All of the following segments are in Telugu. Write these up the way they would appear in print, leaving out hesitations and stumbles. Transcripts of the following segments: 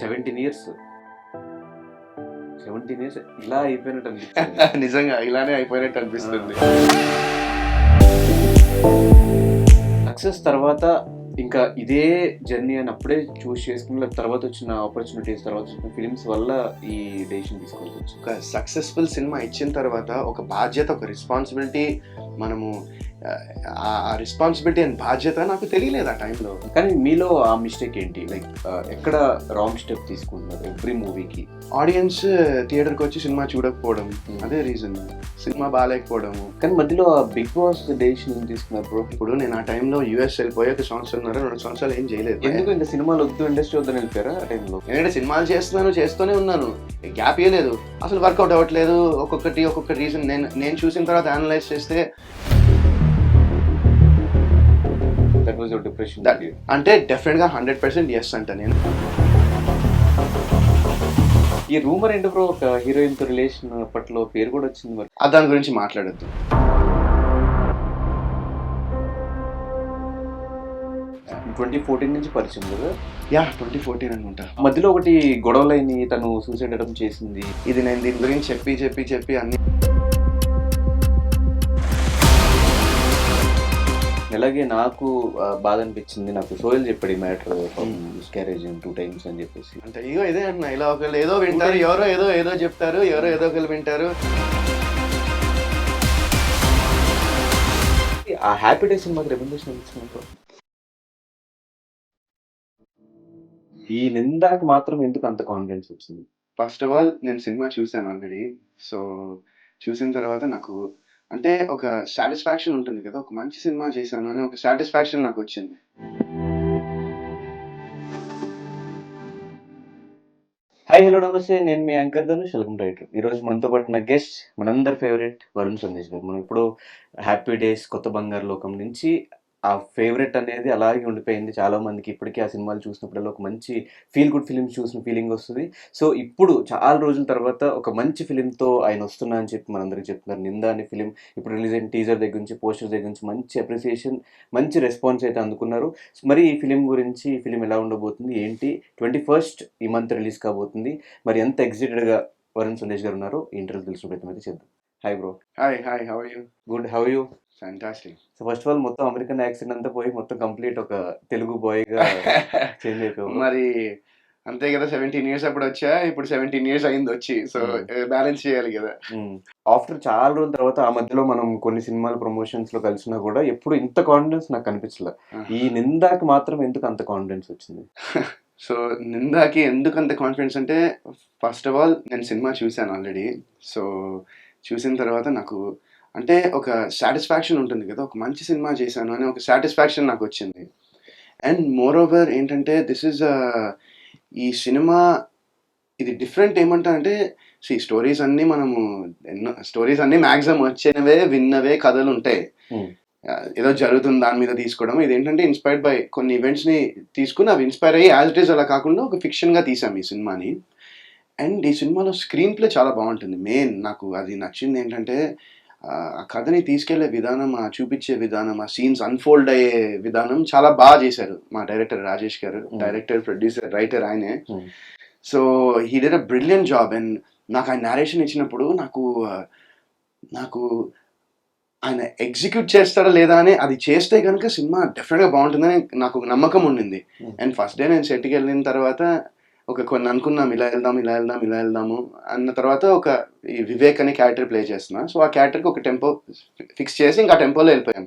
17 ఇయర్స్ 17 ఇయర్స్ ఇలా అయిపోయినట్టు అనిపిస్తుంది. నిజంగా ఇలానే అయిపోయినట్టు అనిపిస్తుంది. సక్సెస్ తర్వాత ఇంకా ఇదే జర్నీ అని అప్పుడే చూస్ చేసుకుని తర్వాత వచ్చిన ఆపర్చునిటీస్, తర్వాత వచ్చిన ఫిలిమ్స్ వల్ల ఈ డెసిషన్ తీసుకోవాల్సి వచ్చింది. ఒక సక్సెస్ఫుల్ సినిమా ఇచ్చిన తర్వాత ఒక బాధ్యత, ఒక రెస్పాన్సిబిలిటీ, మనము ఆ రెస్పాన్సిబిలిటీ అండ్ బాధ్యత నాకు తెలియలేదు ఆ టైంలో. కానీ మీలో ఆ మిస్టేక్ ఏంటి? లైక్ ఎక్కడ రాంగ్ స్టెప్ తీసుకుంటున్నారు ఎవ్రీ మూవీకి? ఆడియన్స్ థియేటర్కి వచ్చి సినిమా చూడకపోవడం, అదే రీజన్. సినిమా బాగాలేకపోవడము. కానీ మధ్యలో ఆ బిగ్ బాస్ డెసిషన్ తీసుకున్నారు బ్రో. ఇప్పుడు నేను ఆ టైంలో యూఎస్ వెళ్ళిపోయి 1 సంవత్సరం 2 సంవత్సరాలు ఏం చేయలేదు. ఎందుకు ఇంకా సినిమాలు వద్దు, ఇండస్ట్రీ వద్దని వెళ్ళిపోయారా ఆ టైంలో? ఎందుకంటే సినిమాలు చేస్తూనే ఉన్నాను, గ్యాప్ ఇవ్వలేదు. అసలు వర్కౌట్ అవ్వట్లేదు. ఒక్కొక్క రీజన్ నేను చూసిన తర్వాత అనలైజ్ చేస్తే దట్ వాజ్ యువర్ డిప్రెషన్. అంటే డెఫినెట్గా 100% ఎస్ అంట నేను. ఈ రూమర్ ఏంటి బ్రో, ఒక హీరోయిన్ తో రిలేషన్ అప్పట్లో పేరు కూడా వచ్చింది మరి. దాని గురించి మాట్లాడద్దు. 2014 నుంచి పరిచయం కదా? 2014 అనుకుంటా. మధ్యలో ఒకటి గొడవలైన తను సూసైడ్ అటెంప్ట్ చేసింది. ఇది నేను దీని గురించి చెప్పి అన్ని. అలాగే నాకు బాధ అనిపించింది. నాకు సోయల్ చెప్పాడు ఈ మ్యాటర్, మిస్క్యారేజ్ 2 times అని చెప్పేసి. అంటే ఇదే అన్న, ఇలా ఒకళ్ళు ఏదో వింటారు, ఎవరో ఏదో చెప్తారు, ఎవరో ఏదో ఒకళ్ళు వింటారు. ఆ హ్యాపీ డేస్ సినిమాకి రెమ్యునరేషన్ అనిపించినప్పుడు ఈ నిందాకి మాత్రం ఎందుకు అంత కాన్ఫిడెన్స్ వచ్చింది? ఫస్ట్ ఆఫ్ ఆల్ నేను సినిమా చూసాను ఆల్రెడీ. సో చూసిన తర్వాత నాకు అంటే ఒక సాటిస్ఫాక్షన్ ఉంటుంది కదా, ఒక మంచి సినిమా చేశాను అని ఒక సాటిస్ఫాక్షన్ నాకు వచ్చింది. హాయ్, హలో, నమస్తే. నేను మీ యాంకర్ ధనుష్, వెల్కమ్ రైటర్. ఈరోజు మనతో పాటు నా గెస్ట్, మనందరి ఫేవరెట్ వరుణ్ సందేశ్ గారు. మనం ఇప్పుడు హ్యాపీ డేస్, కొత్త బంగారు లోకం నుంచి ఆ ఫేవరెట్ అనేది అలాగే ఉండిపోయింది చాలా మందికి. ఇప్పటికీ ఆ సినిమాలు చూసినప్పుడల్లా ఒక మంచి ఫీల్ గుడ్ ఫిలిమ్స్ చూసిన ఫీలింగ్ వస్తుంది. సో ఇప్పుడు చాలా రోజుల తర్వాత ఒక మంచి ఫిలింతో ఆయన వస్తున్నా అని చెప్పి మనందరికీ చెప్తున్నారు. నిందా అనే ఫిలిం ఇప్పుడు రిలీజ్ అయిన టీజర్ దగ్గర నుంచి, పోస్టర్ దగ్గర నుంచి మంచి అప్రిసియేషన్, మంచి రెస్పాన్స్ అయితే అందుకున్నారు. మరి ఈ ఫిలిం గురించి, ఈ ఫిలిం ఎలా ఉండబోతుంది ఏంటి, 21st ఈ మంత్ రిలీజ్ కాబోతుంది. మరి ఎంత ఎగ్జైటెడ్గా వరుణ్ సందేశ్ గారు ఉన్నారో ఈ ఇంటర్వ్యూ తెలిసిన ప్రయత్నం అయితే చేద్దాం. Hi bro. Hi, how are you? Good, how you? Fantastic. So first of all మొత్తం అమెరికన్ యాక్సెంట్ అంతా పోయి మొత్తం కంప్లీట్ ఒక తెలుగు బాయ్గా చేంజ్ అయిపోయావు. మరి అంతే కదా, 17 years అప్పుడు వచ్చా, ఇప్పుడు 17 years అయింది వచ్చి. సో బ్యాలెన్స్ చేయాలి కదా. ఆఫ్టర్ చాలా రోజుల తర్వాత ఆ మధ్యలో మనం కొన్ని సినిమాల ప్రమోషన్స్ లో కలిసినా కూడా ఎప్పుడు ఇంత కాన్ఫిడెన్స్ నాకు కనిపించలే. ఈ నిందాకి మాత్రం ఎందుకు అంత కాన్ఫిడెన్స్ వచ్చింది? సో నిందాకి ఎందుకు అంత కాన్ఫిడెన్స్ అంటే, ఫస్ట్ ఆఫ్ ఆల్ నేను సినిమా చూశాను ఆల్రెడీ. సో చూసిన తర్వాత నాకు అంటే ఒక సాటిస్ఫాక్షన్ ఉంటుంది కదా, ఒక మంచి సినిమా చేశాను అని ఒక సాటిస్ఫాక్షన్ నాకు వచ్చింది. అండ్ మోర్ ఓవర్ ఏంటంటే ఈ సినిమా ఇది డిఫరెంట్. ఏమంటారంటే స్టోరీస్ అన్నీ స్టోరీస్ అన్నీ మ్యాక్సిమం వచ్చినవే, విన్నవే కథలు ఉంటాయి. ఏదో జరుగుతుంది దాని మీద తీసుకోవడం. ఇదేంటంటే ఇన్స్పైర్డ్ బై కొన్ని ఈవెంట్స్ని తీసుకుని అవి ఇన్స్పైర్ అయ్యి యాజ్ ఇట్ ఈస్ అలా కాకుండా ఒక ఫిక్షన్గా తీసాం ఈ సినిమాని. అండ్ ఈ సినిమాలో స్క్రీన్ ప్లే చాలా బాగుంటుంది. మెయిన్ నాకు అది నచ్చింది ఏంటంటే ఆ కథని తీసుకెళ్లే విధానం, ఆ చూపించే విధానం, ఆ సీన్స్ అన్ఫోల్డ్ అయ్యే విధానం చాలా బాగా చేశారు మా డైరెక్టర్ రాజేష్ గారు. డైరెక్టర్, ప్రొడ్యూసర్, రైటర్ ఆయనే. So he did a brilliant job. And నాకు ఆయన నేరేషన్ ఇచ్చినప్పుడు నాకు ఆయన ఎగ్జిక్యూట్ చేస్తాడా లేదా అని, అది చేస్తే కనుక సినిమా డెఫినెట్గా బాగుంటుందని నాకు ఒక నమ్మకం ఉండింది. అండ్ ఫస్ట్ డే నేను సెట్కి వెళ్ళిన తర్వాత కొన్ని అనుకున్నాం, ఇలా వెళ్దాము అన్న తర్వాత ఈ వివేక్ అనే క్యారెక్టర్ ప్లే చేస్తున్నా. సో ఆ క్యారెక్టర్కి ఒక టెంపో ఫిక్స్ చేసి ఇంకా టెంపోలో వెళ్ళిపోయాం.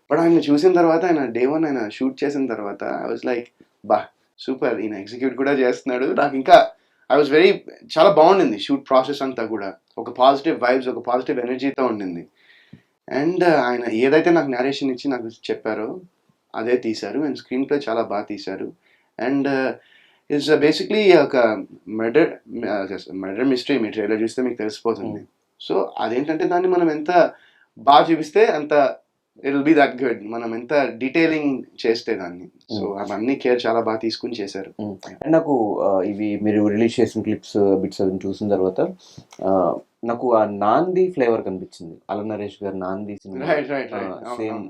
బట్ ఆయన చూసిన తర్వాత, ఆయన డే 1 ఆయన షూట్ చేసిన తర్వాత ఐ వాజ్ లైక్, బా సూపర్, ఈయన ఎగ్జిక్యూట్ కూడా చేస్తున్నాడు. నాకు ఇంకా చాలా బాగుండింది షూట్ ప్రాసెస్ అంతా కూడా. ఒక పాజిటివ్ వైబ్స్, ఒక పాజిటివ్ ఎనర్జీతో ఉండింది. అండ్ ఆయన ఏదైతే నాకు నేరేషన్ ఇచ్చి నాకు చెప్పారో అదే తీశారు. అండ్ స్క్రీన్ ప్లే చాలా బాగా తీశారు. అండ్ ఇట్స్ బేసిక్లీ ఒక మర్డర్ మిస్టరీ. మీ ట్రైలర్ చూస్తే మీకు తెలిసిపోతుంది. సో అదేంటంటే దాన్ని మనం ఎంత బాగా చూపిస్తే అంత it will be that good. మనం ఎంత డీటెయిలింగ్ చేస్తే దాన్ని. సో అవన్నీ కేర్ చాలా బాగా తీసుకుని చేశారు. అండ్ నాకు ఇవి మీరు రిలీజ్ చేసిన క్లిప్స్, బిట్స్ అవి చూసిన తర్వాత నాకు ఆ నాంది ఫ్లేవర్ కనిపించింది. అల నరేష్ గారు నాంది సినిమా సేమ్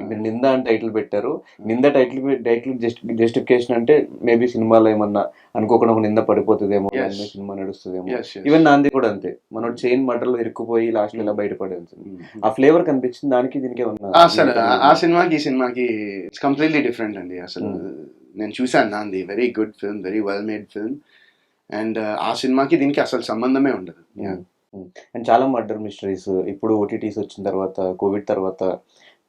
మీరు నింద అని టైటిల్ పెట్టారు. నింద టైటిల్ జస్టిఫికేషన్ అంటే మేబీ సినిమాలో ఏమన్నా అనుకోకుండా ఒక నింద పడిపోతుందేమో, Yes. దాని మీద సినిమా నడుస్తుందేమో. Yes, yes. ఈవెన్ నాంది కూడా అంతే, మనోడు చైన్ మటర్లో ఇరుక్కుపోయి లాస్ట్ ఇలా బయటపడేది. ఆ ఫ్లేవర్ కనిపించింది దానికి దీనికి ఏమన్నా అసలు ఆ సినిమాకి ఈ సినిమాకి ఇట్స్ కంప్లీట్లీ డిఫరెంట్ అండి. అసలు నేను చూసాను నాంది, very good film, very well made film. And ఆ సినిమాకి దీనికి అసలు సంబంధమే ఉండదు. అండ్ చాలా మర్డర్ మిస్టరీస్ ఇప్పుడు ఓటీటీస్ వచ్చిన తర్వాత, కోవిడ్ తర్వాత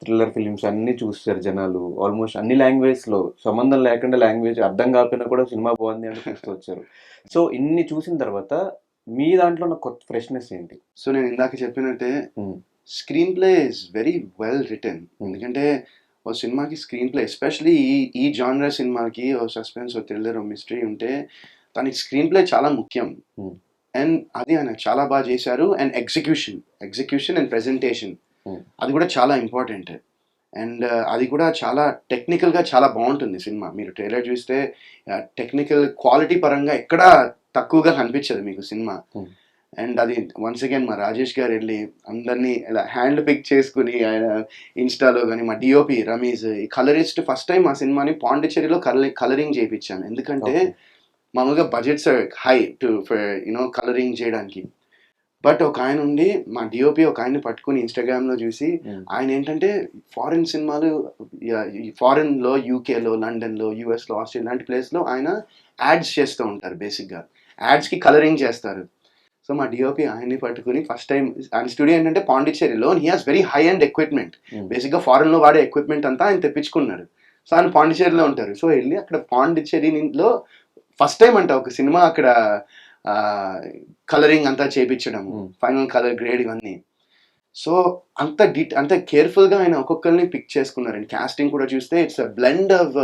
థ్రిల్లర్ ఫిలిమ్స్ అన్ని చూస్తారు జనాలు. ఆల్మోస్ట్ అన్ని లాంగ్వేజ్ లో, సంబంధం లేకుండా లాంగ్వేజ్ అర్థం కాకపోయినా కూడా సినిమా బాగుంది అని చూస్తూ వచ్చారు. సో ఇన్ని చూసిన తర్వాత మీ దాంట్లో ఉన్న కొత్త ఫ్రెష్నెస్ ఏంటి? సో నేను ఇందాక చెప్పినట్టే screen play is very well return. ఎందుకంటే ఓ సినిమాకి స్క్రీన్ ప్లే, ఎస్పెషలీ ఈ జానర్ సినిమాకి ఓ సస్పెన్స్, ఓ థ్రిల్లర్, ఓ మిస్టరీ ఉంటే దానికి స్క్రీన్ ప్లే చాలా ముఖ్యం. అండ్ అది ఆయన చాలా బాగా చేశారు. అండ్ ఎగ్జిక్యూషన్ అండ్ ప్రెజెంటేషన్ అది కూడా చాలా ఇంపార్టెంట్. అండ్ అది కూడా చాలా టెక్నికల్గా చాలా బాగుంటుంది సినిమా. మీరు ట్రైలర్ చూస్తే టెక్నికల్ క్వాలిటీ పరంగా ఎక్కడా తక్కువగా కనిపించదు మీకు సినిమా. అండ్ అది వన్స్ అగైన్ మా రాజేష్ గారు వెళ్ళి అందరినీ ఇలా హ్యాండ్ పిక్ చేసుకుని ఆయన ఇన్స్టాలో కానీ, మా డిఓపి రమేష్ ఈ కలరిస్ట్, ఫస్ట్ టైం ఆ సినిమాని పాండిచ్చేరిలో కలరింగ్ చేయించాను. ఎందుకంటే మామూలుగా బడ్జెట్స్ హై కలరింగ్ చేయడానికి. బట్ ఒక ఆయన ఉండి, మా డిఓపి ఒక ఆయన్ని పట్టుకుని ఇన్స్టాగ్రామ్లో చూసి, ఆయన ఏంటంటే ఫారిన్ సినిమాలు, ఫారిన్లో, యూకేలో, లండన్లో, యూఎస్లో, ఆస్ట్రేలియా లాంటి ప్లేస్లో ఆయన యాడ్స్ చేస్తూ ఉంటారు. బేసిక్గా యాడ్స్కి కలరింగ్ చేస్తారు. సో మా డిఓపి ఆయన్ని పట్టుకుని ఫస్ట్ టైం, ఆయన స్టూడియో ఏంటంటే పాండిచ్చేరిలో, he has very high and equipment. బేసిక్గా ఫారెన్లో వాడే ఎక్విప్మెంట్ అంతా ఆయన తెప్పించుకున్నారు. సో ఆయన పాండిచ్చేరిలో ఉంటారు. సో వెళ్ళి అక్కడ పాండిచ్చేరిలో ఫస్ట్ టైం అంట ఒక సినిమా అక్కడ కలరింగ్ అంతా చేయించడం, ఫైనల్ కలర్ గ్రేడ్ ఇవన్నీ. సో అంత కేర్ఫుల్గా ఆయన ఒక్కొక్కరిని పిక్ చేసుకున్నారు. అండ్ కాస్టింగ్ కూడా చూస్తే ఇట్స్ అ బ్లెండ్ ఆఫ్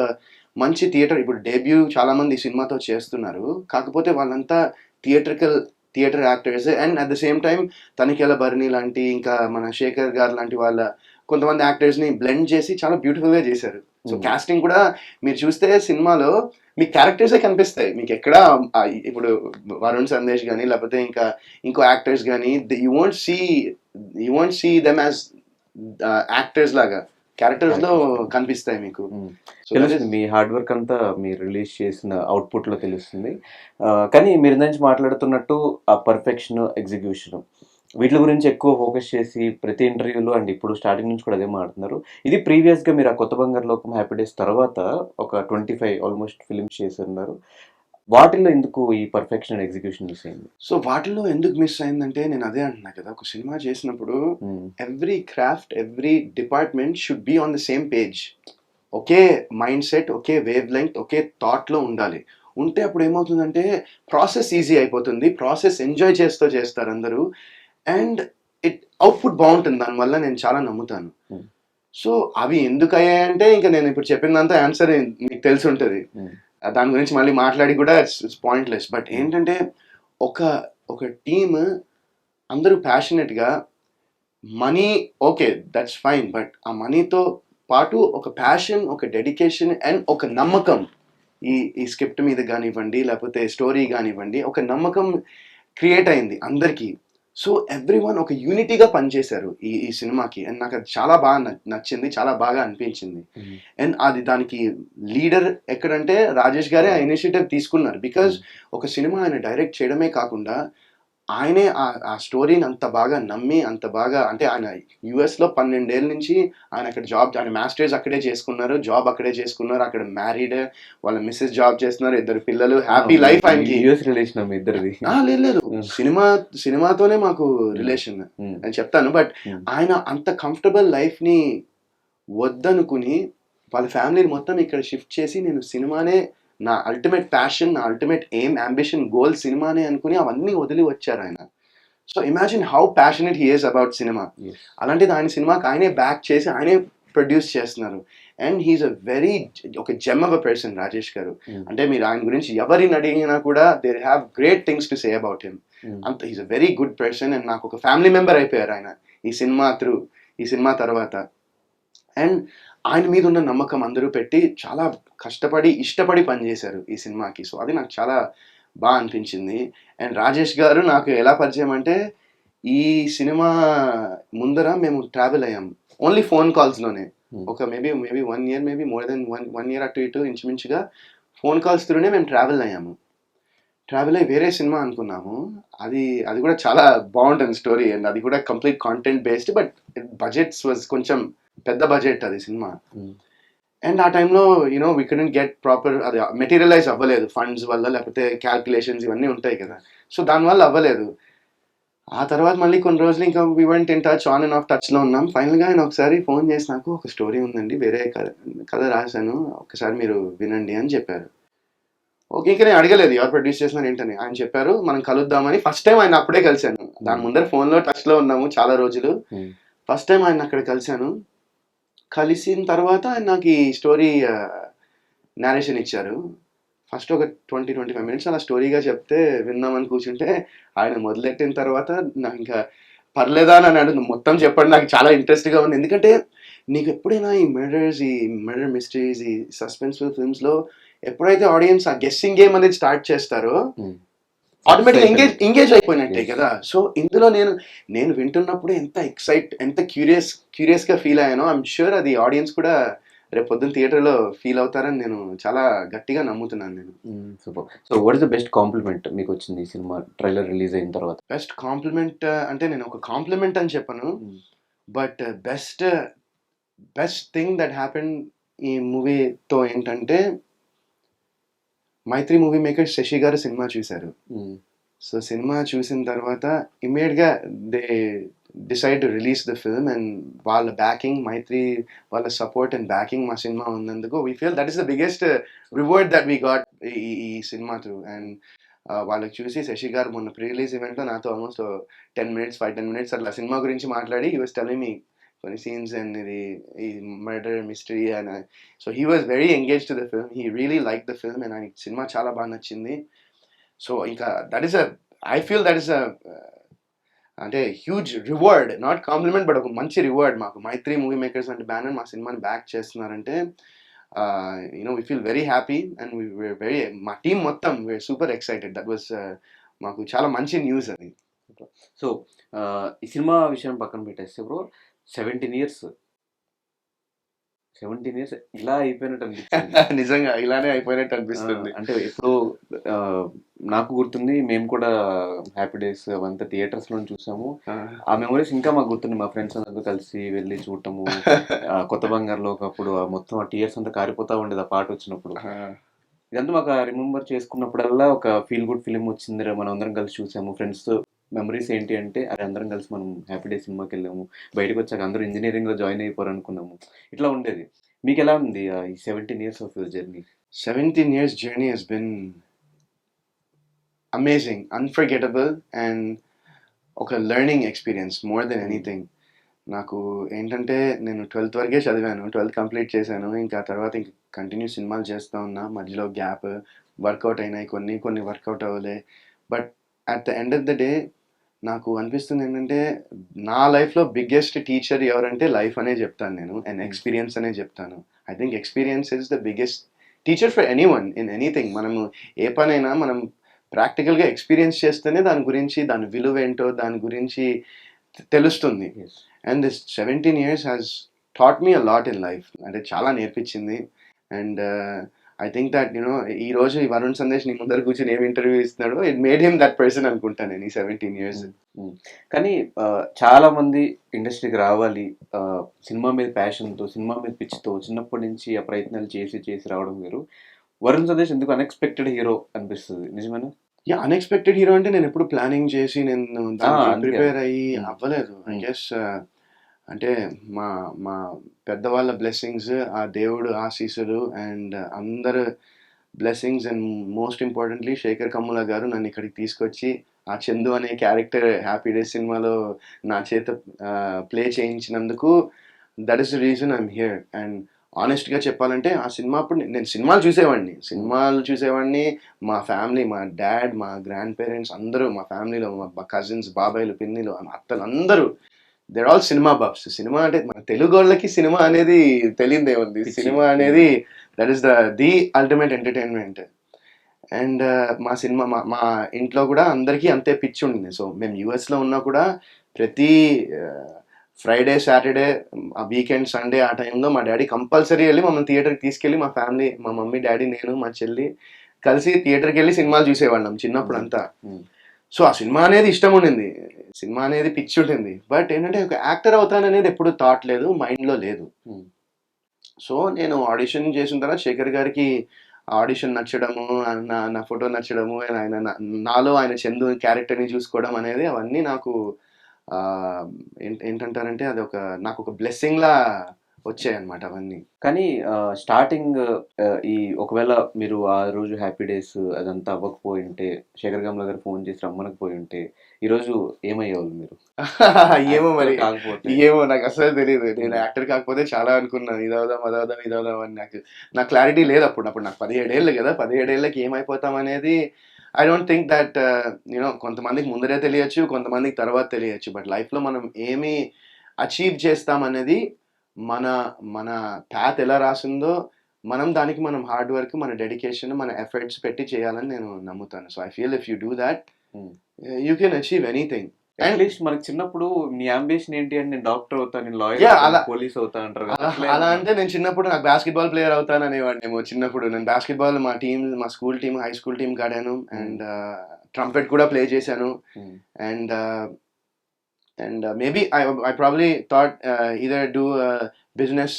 మంచి థియేటర్. ఇప్పుడు డెబ్యూ చాలా మంది ఈ సినిమాతో చేస్తున్నారు, కాకపోతే వాళ్ళంతా theatre actors. And at the same time Tanikella Bharani లాంటి, ఇంకా మన శేఖర్ గారు లాంటి వాళ్ళ కొంతమంది యాక్టర్స్ని బ్లెండ్ చేసి చాలా బ్యూటిఫుల్గా చేశారు. సో కాస్టింగ్ కూడా మీరు చూస్తే సినిమాలో మీ క్యారెక్టర్సే కనిపిస్తాయి. మీకు ఎక్కడ ఇప్పుడు వరుణ్ సందేశ్ కానీ, లేకపోతే ఇంకో యాక్టర్స్ కానీ, you won't see them as actors లాగా, క్యారెక్టర్స్ లో కనిపిస్తాయి మీకు. తెలుస్తుంది మీ హార్డ్ వర్క్ అంతా మీరు రిలీజ్ చేసిన అవుట్పుట్ లో తెలుస్తుంది. కానీ మీరు నుంచి మాట్లాడుతున్నట్టు ఆ పర్ఫెక్షన్, ఎగ్జిక్యూషన్, వీటి గురించి ఎక్కువ ఫోకస్ చేసి ప్రతి ఇంటర్వ్యూలో అండ్ ఇప్పుడు స్టార్టింగ్ నుంచి కూడా అదే మాట్లాడుతున్నారు. ఇది ప్రీవియస్గా మీరు ఆ కొత్త బంగారు లోకం, హ్యాపీ డేస్ తర్వాత ఒక 25 ఆల్మోస్ట్ ఫిల్మ్స్ చేస్తున్నారు. వాటిల్లో ఎందుకు ఈ పర్ఫెక్షన్ అండ్ ఎగ్జిక్యూషన్ మిస్ అయింది? సో వాటిల్లో ఎందుకు మిస్ అయిందంటే, నేను అదే అంటున్నా కదా, ఒక సినిమా చేసినప్పుడు every craft, every department should be on the same page. ఒకే మైండ్ సెట్, ఒకే వేవ్ లెంగ్త్, ఒకే థాట్లో ఉండాలి. ఉంటే అప్పుడు ఏమవుతుందంటే ప్రాసెస్ ఈజీ అయిపోతుంది, ప్రాసెస్ ఎంజాయ్ చేస్తారు అందరూ. అండ్ అవుట్పుట్ బాగుంటుంది. దానివల్ల నేను చాలా నమ్ముతాను. సో అవి ఎందుకు అయ్యాయంటే, ఇంకా నేను ఇప్పుడు చెప్పినంత ఆన్సర్ మీకు తెలిసి ఉంటుంది. దాని గురించి మళ్ళీ మాట్లాడి కూడా ఇట్స్ పాయింట్లెస్. బట్ ఏంటంటే ఒక టీమ్ అందరూ ప్యాషనెట్గా, money okay that's fine, but ఆ మనీతో పాటు ఒక ప్యాషన్, ఒక డెడికేషన్ అండ్ ఒక నమ్మకం, ఈ స్క్రిప్ట్ మీద కానివ్వండి, లేకపోతే స్టోరీ కానివ్వండి, ఒక నమ్మకం క్రియేట్ అయింది అందరికీ. సో ఎవ్రీవన్ ఒక యూనిటీగా పనిచేశారు ఈ సినిమాకి. అండ్ నాకు అది చాలా బాగా నచ్చింది, చాలా బాగా అనిపించింది. అండ్ అది దానికి లీడర్ ఎక్కడంటే రాజేష్ గారే ఆ ఇనిషియేటివ్ తీసుకున్నారు. బికాజ్ ఒక సినిమా ఆయన డైరెక్ట్ చేయడమే కాకుండా ఆయనే ఆ స్టోరీని అంత బాగా నమ్మి, అంత బాగా, అంటే ఆయన యుఎస్లో 12 ఏళ్ళ నుంచి ఆయన అక్కడ జాబ్, ఆయన మాస్టర్స్ అక్కడే చేసుకున్నారు, జాబ్ అక్కడే చేసుకున్నారు, అక్కడ మ్యారీడ్, వాళ్ళ మిస్సెస్ జాబ్ చేస్తున్నారు, 2 పిల్లలు, హ్యాపీ లైఫ్ ఆయనకి. రిలేషన్ ఇద్దరిది లేదు, సినిమాతోనే మాకు రిలేషన్ అని చెప్తాను. బట్ ఆయన అంత కంఫర్టబుల్ లైఫ్ని వద్దనుకుని వాళ్ళ ఫ్యామిలీని మొత్తం ఇక్కడ షిఫ్ట్ చేసి, నేను సినిమానే నా అల్టిమేట్ ప్యాషన్, నా అల్టిమేట్ ఎయిమ్, అంబిషన్, గోల్ సినిమానే అనుకుని అవన్నీ వదిలి వచ్చారు ఆయన. So imagine how passionate he is about cinema. అలాంటిది ఆయన సినిమాకి ఆయనే బ్యాక్ చేసి ఆయనే ప్రొడ్యూస్ చేస్తున్నారు. అండ్ హీఈస్ ఒక gem of a person Rajesh garu. అంటే మీరు ఆయన గురించి ఎవరిని అడిగినా కూడా they have great things to say about him. అంత he is a very good person. And నాకు ఒక ఫ్యామిలీ మెంబర్ అయిపోయారు ఆయన ఈ సినిమా తర్వాత. అండ్ ఆయన మీద ఉన్న నమ్మకం అందరూ పెట్టి చాలా కష్టపడి, ఇష్టపడి పనిచేశారు ఈ సినిమాకి. సో అది నాకు చాలా బాగా అనిపించింది. అండ్ రాజేష్ గారు నాకు ఎలా పరిచయం అంటే, ఈ సినిమా ముందర మేము ట్రావెల్ అయ్యాం ఓన్లీ ఫోన్ కాల్స్లోనే. ఒక maybe 1 year, maybe more than one year అటు ఇటు ఇంచుమించుగా ఫోన్ కాల్స్ త్రూనే మేము ట్రావెల్ అయ్యాము. ట్రావెల్ అయ్యి వేరే సినిమా అనుకున్నాము. అది అది కూడా చాలా బాగుంటుంది స్టోరీ, అండ్ అది కూడా complete content based, but budgets was కొంచెం పెద్ద బడ్జెట్ అది సినిమా. అండ్ ఆ టైంలో you know we couldn't get proper, అది మెటీరియలైజ్ అవ్వలేదు ఫండ్స్ వల్ల, లేకపోతే క్యాల్కులేషన్స్ ఇవన్నీ ఉంటాయి కదా, సో దానివల్ల అవ్వలేదు. ఆ తర్వాత మళ్ళీ కొన్ని రోజులు ఇంకా we went in touch, on and of టచ్లో ఉన్నాం. ఫైనల్గా ఆయన ఒకసారి ఫోన్ చేసి నాకు ఒక స్టోరీ ఉందండి, వేరే కథ రాశాను, ఒకసారి మీరు వినండి అని చెప్పారు. ఓకే, ఇంకా నేను అడగలేదు ఎవరు ప్రొడ్యూస్ చేసినారు ఏంటని. ఆయన చెప్పారు మనం కలుద్దామని. ఫస్ట్ టైం ఆయన అప్పుడే కలిశాను. దాని ముందర ఫోన్లో టచ్లో ఉన్నాము చాలా రోజులు. ఫస్ట్ టైం ఆయన అక్కడ కలిశాను. కలిసిన తర్వాత ఆయన నాకు ఈ స్టోరీ నేరేషన్ ఇచ్చారు. ఫస్ట్ ఒక 20-25 మినిట్స్ అలా స్టోరీగా చెప్తే విందామని కూర్చుంటే, ఆయన మొదలెట్టిన తర్వాత నాకు ఇంకా పర్లేదా అని అన్నాడు. "నువ్వు మొత్తం చెప్పండి, నాకు చాలా ఇంట్రెస్ట్గా ఉంది." ఎందుకంటే నీకు ఎప్పుడైనా ఈ మర్డర్ మిస్టరీస్, ఈ సస్పెన్స్ఫుల్ ఫిల్మ్స్లో ఎప్పుడైతే ఆడియన్స్ ఆ గెస్సింగ్ గేమ్ అనేది స్టార్ట్ చేస్తారో ఆటోమేటిక్ ఎంగేజ్ అయిపోయినట్టే కదా. సో ఇందులో నేను వింటున్నప్పుడు ఎంత క్యూరియస్గా ఫీల్ అయ్యానో, ఐఎమ్ షూర్ అది ఆడియన్స్ కూడా రేపు పొద్దున్న థియేటర్లో ఫీల్ అవుతారని నేను చాలా గట్టిగా నమ్ముతున్నాను నేను. Super. So what is the best compliment మీకు వచ్చింది ఈ సినిమా ట్రైలర్ రిలీజ్ అయిన తర్వాత? బెస్ట్ కాంప్లిమెంట్ అంటే నేను ఒక కాంప్లిమెంట్ అని చెప్పను, but best thing that happen ఈ మూవీతో ఏంటంటే, మైత్రి మూవీ మేకర్ శశి గారు సినిమా చూశారు. సో సినిమా చూసిన తర్వాత ఇమ్మీడియట్గా they decide to release the film, and వాళ్ళ బ్యాకింగ్, మైత్రి వాళ్ళ సపోర్ట్ అండ్ బ్యాకింగ్ మా సినిమా ఉన్నందుకు we feel that is the biggest reward that we got ఈ సినిమా త్రూ. అండ్ వాళ్ళకి చూసి శశి గారు మొన్న ప్రీ రిలీజ్ ఈవెంట్లో నాతో ఆల్మోస్ట్ 5-10 మినిట్స్ అట్లా సినిమా గురించి మాట్లాడి, హీ వాస్ టెల్లింగ్ మీ కొన్ని సీన్స్ అండ్ ఇది ఈ murder mystery and so he was very engage to the film. He really like the film and ఆయనకి సినిమా చాలా బాగా నచ్చింది. సో ఇంకా that is I feel that is అంటే huge reward, not compliment but ఒక మంచి రివార్డ్ మాకు. మైత్రి మూవీ మేకర్స్ అంటే బ్యానర్ మా సినిమాని బ్యాక్ చేస్తున్నారంటే you know we feel very happy and very, మా టీమ్ మొత్తం we are super excited. That was మాకు చాలా మంచి న్యూస్ అది. సో ఈ సినిమా విషయం పక్కన పెట్టేస్తే బ్రో, 17 ఇయర్స్ ఇలా అయిపోయినట్టు అనిపిస్తుంది. నిజంగా ఇలానే అయిపోయినట్టు అనిపిస్తుంది. అంటే ఇప్పుడు నాకు గుర్తుంది, మేము కూడా హ్యాపీ డేస్ అవంతా థియేటర్స్ లో చూసాము. ఆ మెమరీస్ ఇంకా మాకు గుర్తుంది. మా ఫ్రెండ్స్ అందరితో కలిసి వెళ్ళి చూడటము, కొత్త బంగారులో ఒకప్పుడు మొత్తం ఆ టీయర్స్ అంతా కారిపోతా ఉండేది ఆ పాట వచ్చినప్పుడు. ఇదంతా మాకు రిమెంబర్ చేసుకున్నప్పుడల్లా ఒక ఫీల్ గుడ్ ఫిలిం వచ్చింది, మనం అందరం కలిసి చూసాము ఫ్రెండ్స్. మెమరీస్ ఏంటి అంటే, అది అందరం కలిసి మనం హ్యాపీ డే సినిమాకి వెళ్ళాము, బయటకు వచ్చాక అందరూ ఇంజనీరింగ్లో జాయిన్ అయిపోరు అనుకున్నాము, ఇట్లా ఉండేది. మీకు ఎలా ఉంది ఈ 17 years of your journey? 17 years journey has been amazing, unforgettable, and ఒక learning experience more than anything. నాకు ఏంటంటే నేను 12th వరకే చదివాను, 12th కంప్లీట్ చేశాను. ఇంకా తర్వాత ఇంక కంటిన్యూ సినిమాలు చేస్తూ ఉన్నా, మధ్యలో గ్యాప్, వర్కౌట్ అయినాయి కొన్ని వర్కౌట్ అవ్వలే. But at the end of the day నాకు అనిపిస్తుంది ఏంటంటే, నా లైఫ్లో బిగ్గెస్ట్ టీచర్ ఎవరంటే లైఫ్ అనే చెప్తాను నేను, అండ్ ఎక్స్పీరియన్స్ అనే చెప్తాను. I think experience is the biggest teacher for anyone in anything. మనము ఏ పనైనా మనం ప్రాక్టికల్గా ఎక్స్పీరియన్స్ చేస్తేనే దాని గురించి, దాని విలువ ఏంటో దాని గురించి తెలుస్తుంది. And this 17 years has taught me a lot in life. అంటే చాలా నేర్పించింది. And I think that you know ఈ రోజు ఈ వరుణ్ సందేశ్ నీ ముందర కూర్చొని ఏం ఇంటర్వ్యూ ఇస్తున్నాడో, it made him that person అనుకుంటాను నేను ఈ 17 years. కానీ చాలా మంది ఇండస్ట్రీకి రావాలి సినిమా మీద ప్యాషన్తో, సినిమా మీద పిచ్చితో, చిన్నప్పటి నుంచి ఆ ప్రయత్నాలు చేసి రావడం వేరు. వరుణ్ సందేశ్ ఎందుకు అన్ఎక్స్పెక్టెడ్ హీరో అనిపిస్తుంది, నిజమేనా? అన్ఎక్స్పెక్టెడ్ హీరో అంటే నేను ఎప్పుడు ప్లానింగ్ చేసి నేను ప్రిపేర్ అయ్యి అవ్వలేదు. ఐ గెస్ అంటే మా మా పెద్దవాళ్ళ బ్లెస్సింగ్స్, ఆ దేవుడు ఆశీస్సులు, అండ్ అందరు blessings, and most importantly Shekhar Kammula garu నన్ను ఇక్కడికి తీసుకొచ్చి ఆ చందు అనే క్యారెక్టర్ హ్యాపీ డేస్ సినిమాలో నా చేత ప్లే చేయించినందుకు, that is the reason I'm here. And ఆనెస్ట్గా చెప్పాలంటే ఆ సినిమా అప్పుడు నేను సినిమాలు చూసేవాడిని. మా ఫ్యామిలీ, మా డాడ్, మా గ్రాండ్ పేరెంట్స్ అందరూ, మా ఫ్యామిలీలో మా కజిన్స్, బాబాయ్లు, పిన్నిలు, అత్తలు అందరూ they're all cinema buffs. Cinema అంటే మన తెలుగు వాళ్ళకి సినిమా అనేది తెలియదే ఉంది. సినిమా అనేది that is the ultimate entertainment. And మా సినిమా మా ఇంట్లో కూడా అందరికీ అంతే పిచ్చి ఉండింది. సో మేము యూఎస్లో ఉన్నా కూడా ప్రతి ఫ్రైడే, సాటర్డే, ఆ వీకెండ్, సండే ఆ టైంలో మా డ్యాడీ కంపల్సరీ వెళ్ళి మమ్మల్ని థియేటర్‌కి తీసుకెళ్ళి మా ఫ్యామిలీ, మా మమ్మీ, డ్యాడీ, నేను, మా చెల్లి కలిసి థియేటర్‌కెళ్ళి సినిమాలు చూసేవాళ్ళం చిన్నప్పుడంతా. ఉమ్, సో, ఆ సినిమా అనేది ఇష్టం ఉండింది. సినిమా అనేది పిచ్చి ఉండింది. బట్ ఏంటంటే ఒక యాక్టర్ అవుతాననేది ఎప్పుడు థాట్ లేదు. మైండ్‌లో లేదు. ఉమ్, సో, నేను ఆడిషన్ చేసిన తర్వాత శేఖర్ గారికి ఆడిషన్ నచ్చడము, నా నా ఫోటో నచ్చడము, ఆయన నాలో ఆయన చందు క్యారెక్టర్‌ని చూసుకోవడం అనేది అవన్నీ నాకు ఏంటంటారంటే అదొక నాకొక బ్లెస్సింగ్‌లా వచ్చాయన్నమాట అవన్నీ. కానీ స్టార్టింగ్ ఈ ఒకవేళ మీరు ఆ రోజు హ్యాపీ డేస్ అదంతా అవ్వకపోయి ఉంటే, శేఖర్ కమ్ల గారు ఫోన్ చేసి రమ్మనకపోయి ఉంటే, ఈరోజు ఏమయ్యేవాళ్ళు మీరు? ఏమో యాక్టర్ మరి. కాకపోతే. ఏమో నాకస్సలు తెలీదు. నేను హ్మ్. యాక్టర్ కాకపోతే చాలా అనుకున్నాను. ఇదవుదాం, అదవుదాం, ఇదవుదాం అని నాకు క్లారిటీ లేదప్పుడు. అప్పుడు నాకు 17 ఏళ్ళు గదా! 17 ఏళ్ళకి ఏమైపోతామనేది ఐ డోంట్ థింక్ దట్ కొంతమందికి ముందరే తెలియచ్చు. కొంతమందికి తర్వాత తెలియచ్చు. బట్ లైఫ్‌లో మనం ఏమి అచీవ్ చేస్తామనేది మన మన పాత్ ఎలా రాసుందో, మనం హార్డ్ వర్క్, మన డెడికేషన్, మన ఎఫర్ట్స్ పెట్టి చేయాలని నేను నమ్ముతాను. So, I feel if you do that hmm. You can achieve anything. And at least మనకి చిన్నప్పుడు నీ యాంబిషన్ ఏంటి అని నేను డాక్టర్ అవుతా, నేను లాయర్ యాహ్! అవుతా, అలా నేను పోలీస్ అవుతా అంటారు కదా! అలా అట్లా అలా ఏమన్నా? అంటే నేను చిన్నప్పుడు నాకు బాస్కెట్‌బాల్ ప్లేయర్ అవుతాననేవాడినేమో చిన్నప్పుడు. నేను బాస్కెట్‌బాల్ మా స్కూల్ టీమ్, హై స్కూల్ టీమ్‌కి ఆడాను. హ్మ్. అండ్ ట్రంపెట్ కూడా ప్లే చేశాను. హ్మ్. And maybe I probably thought either do business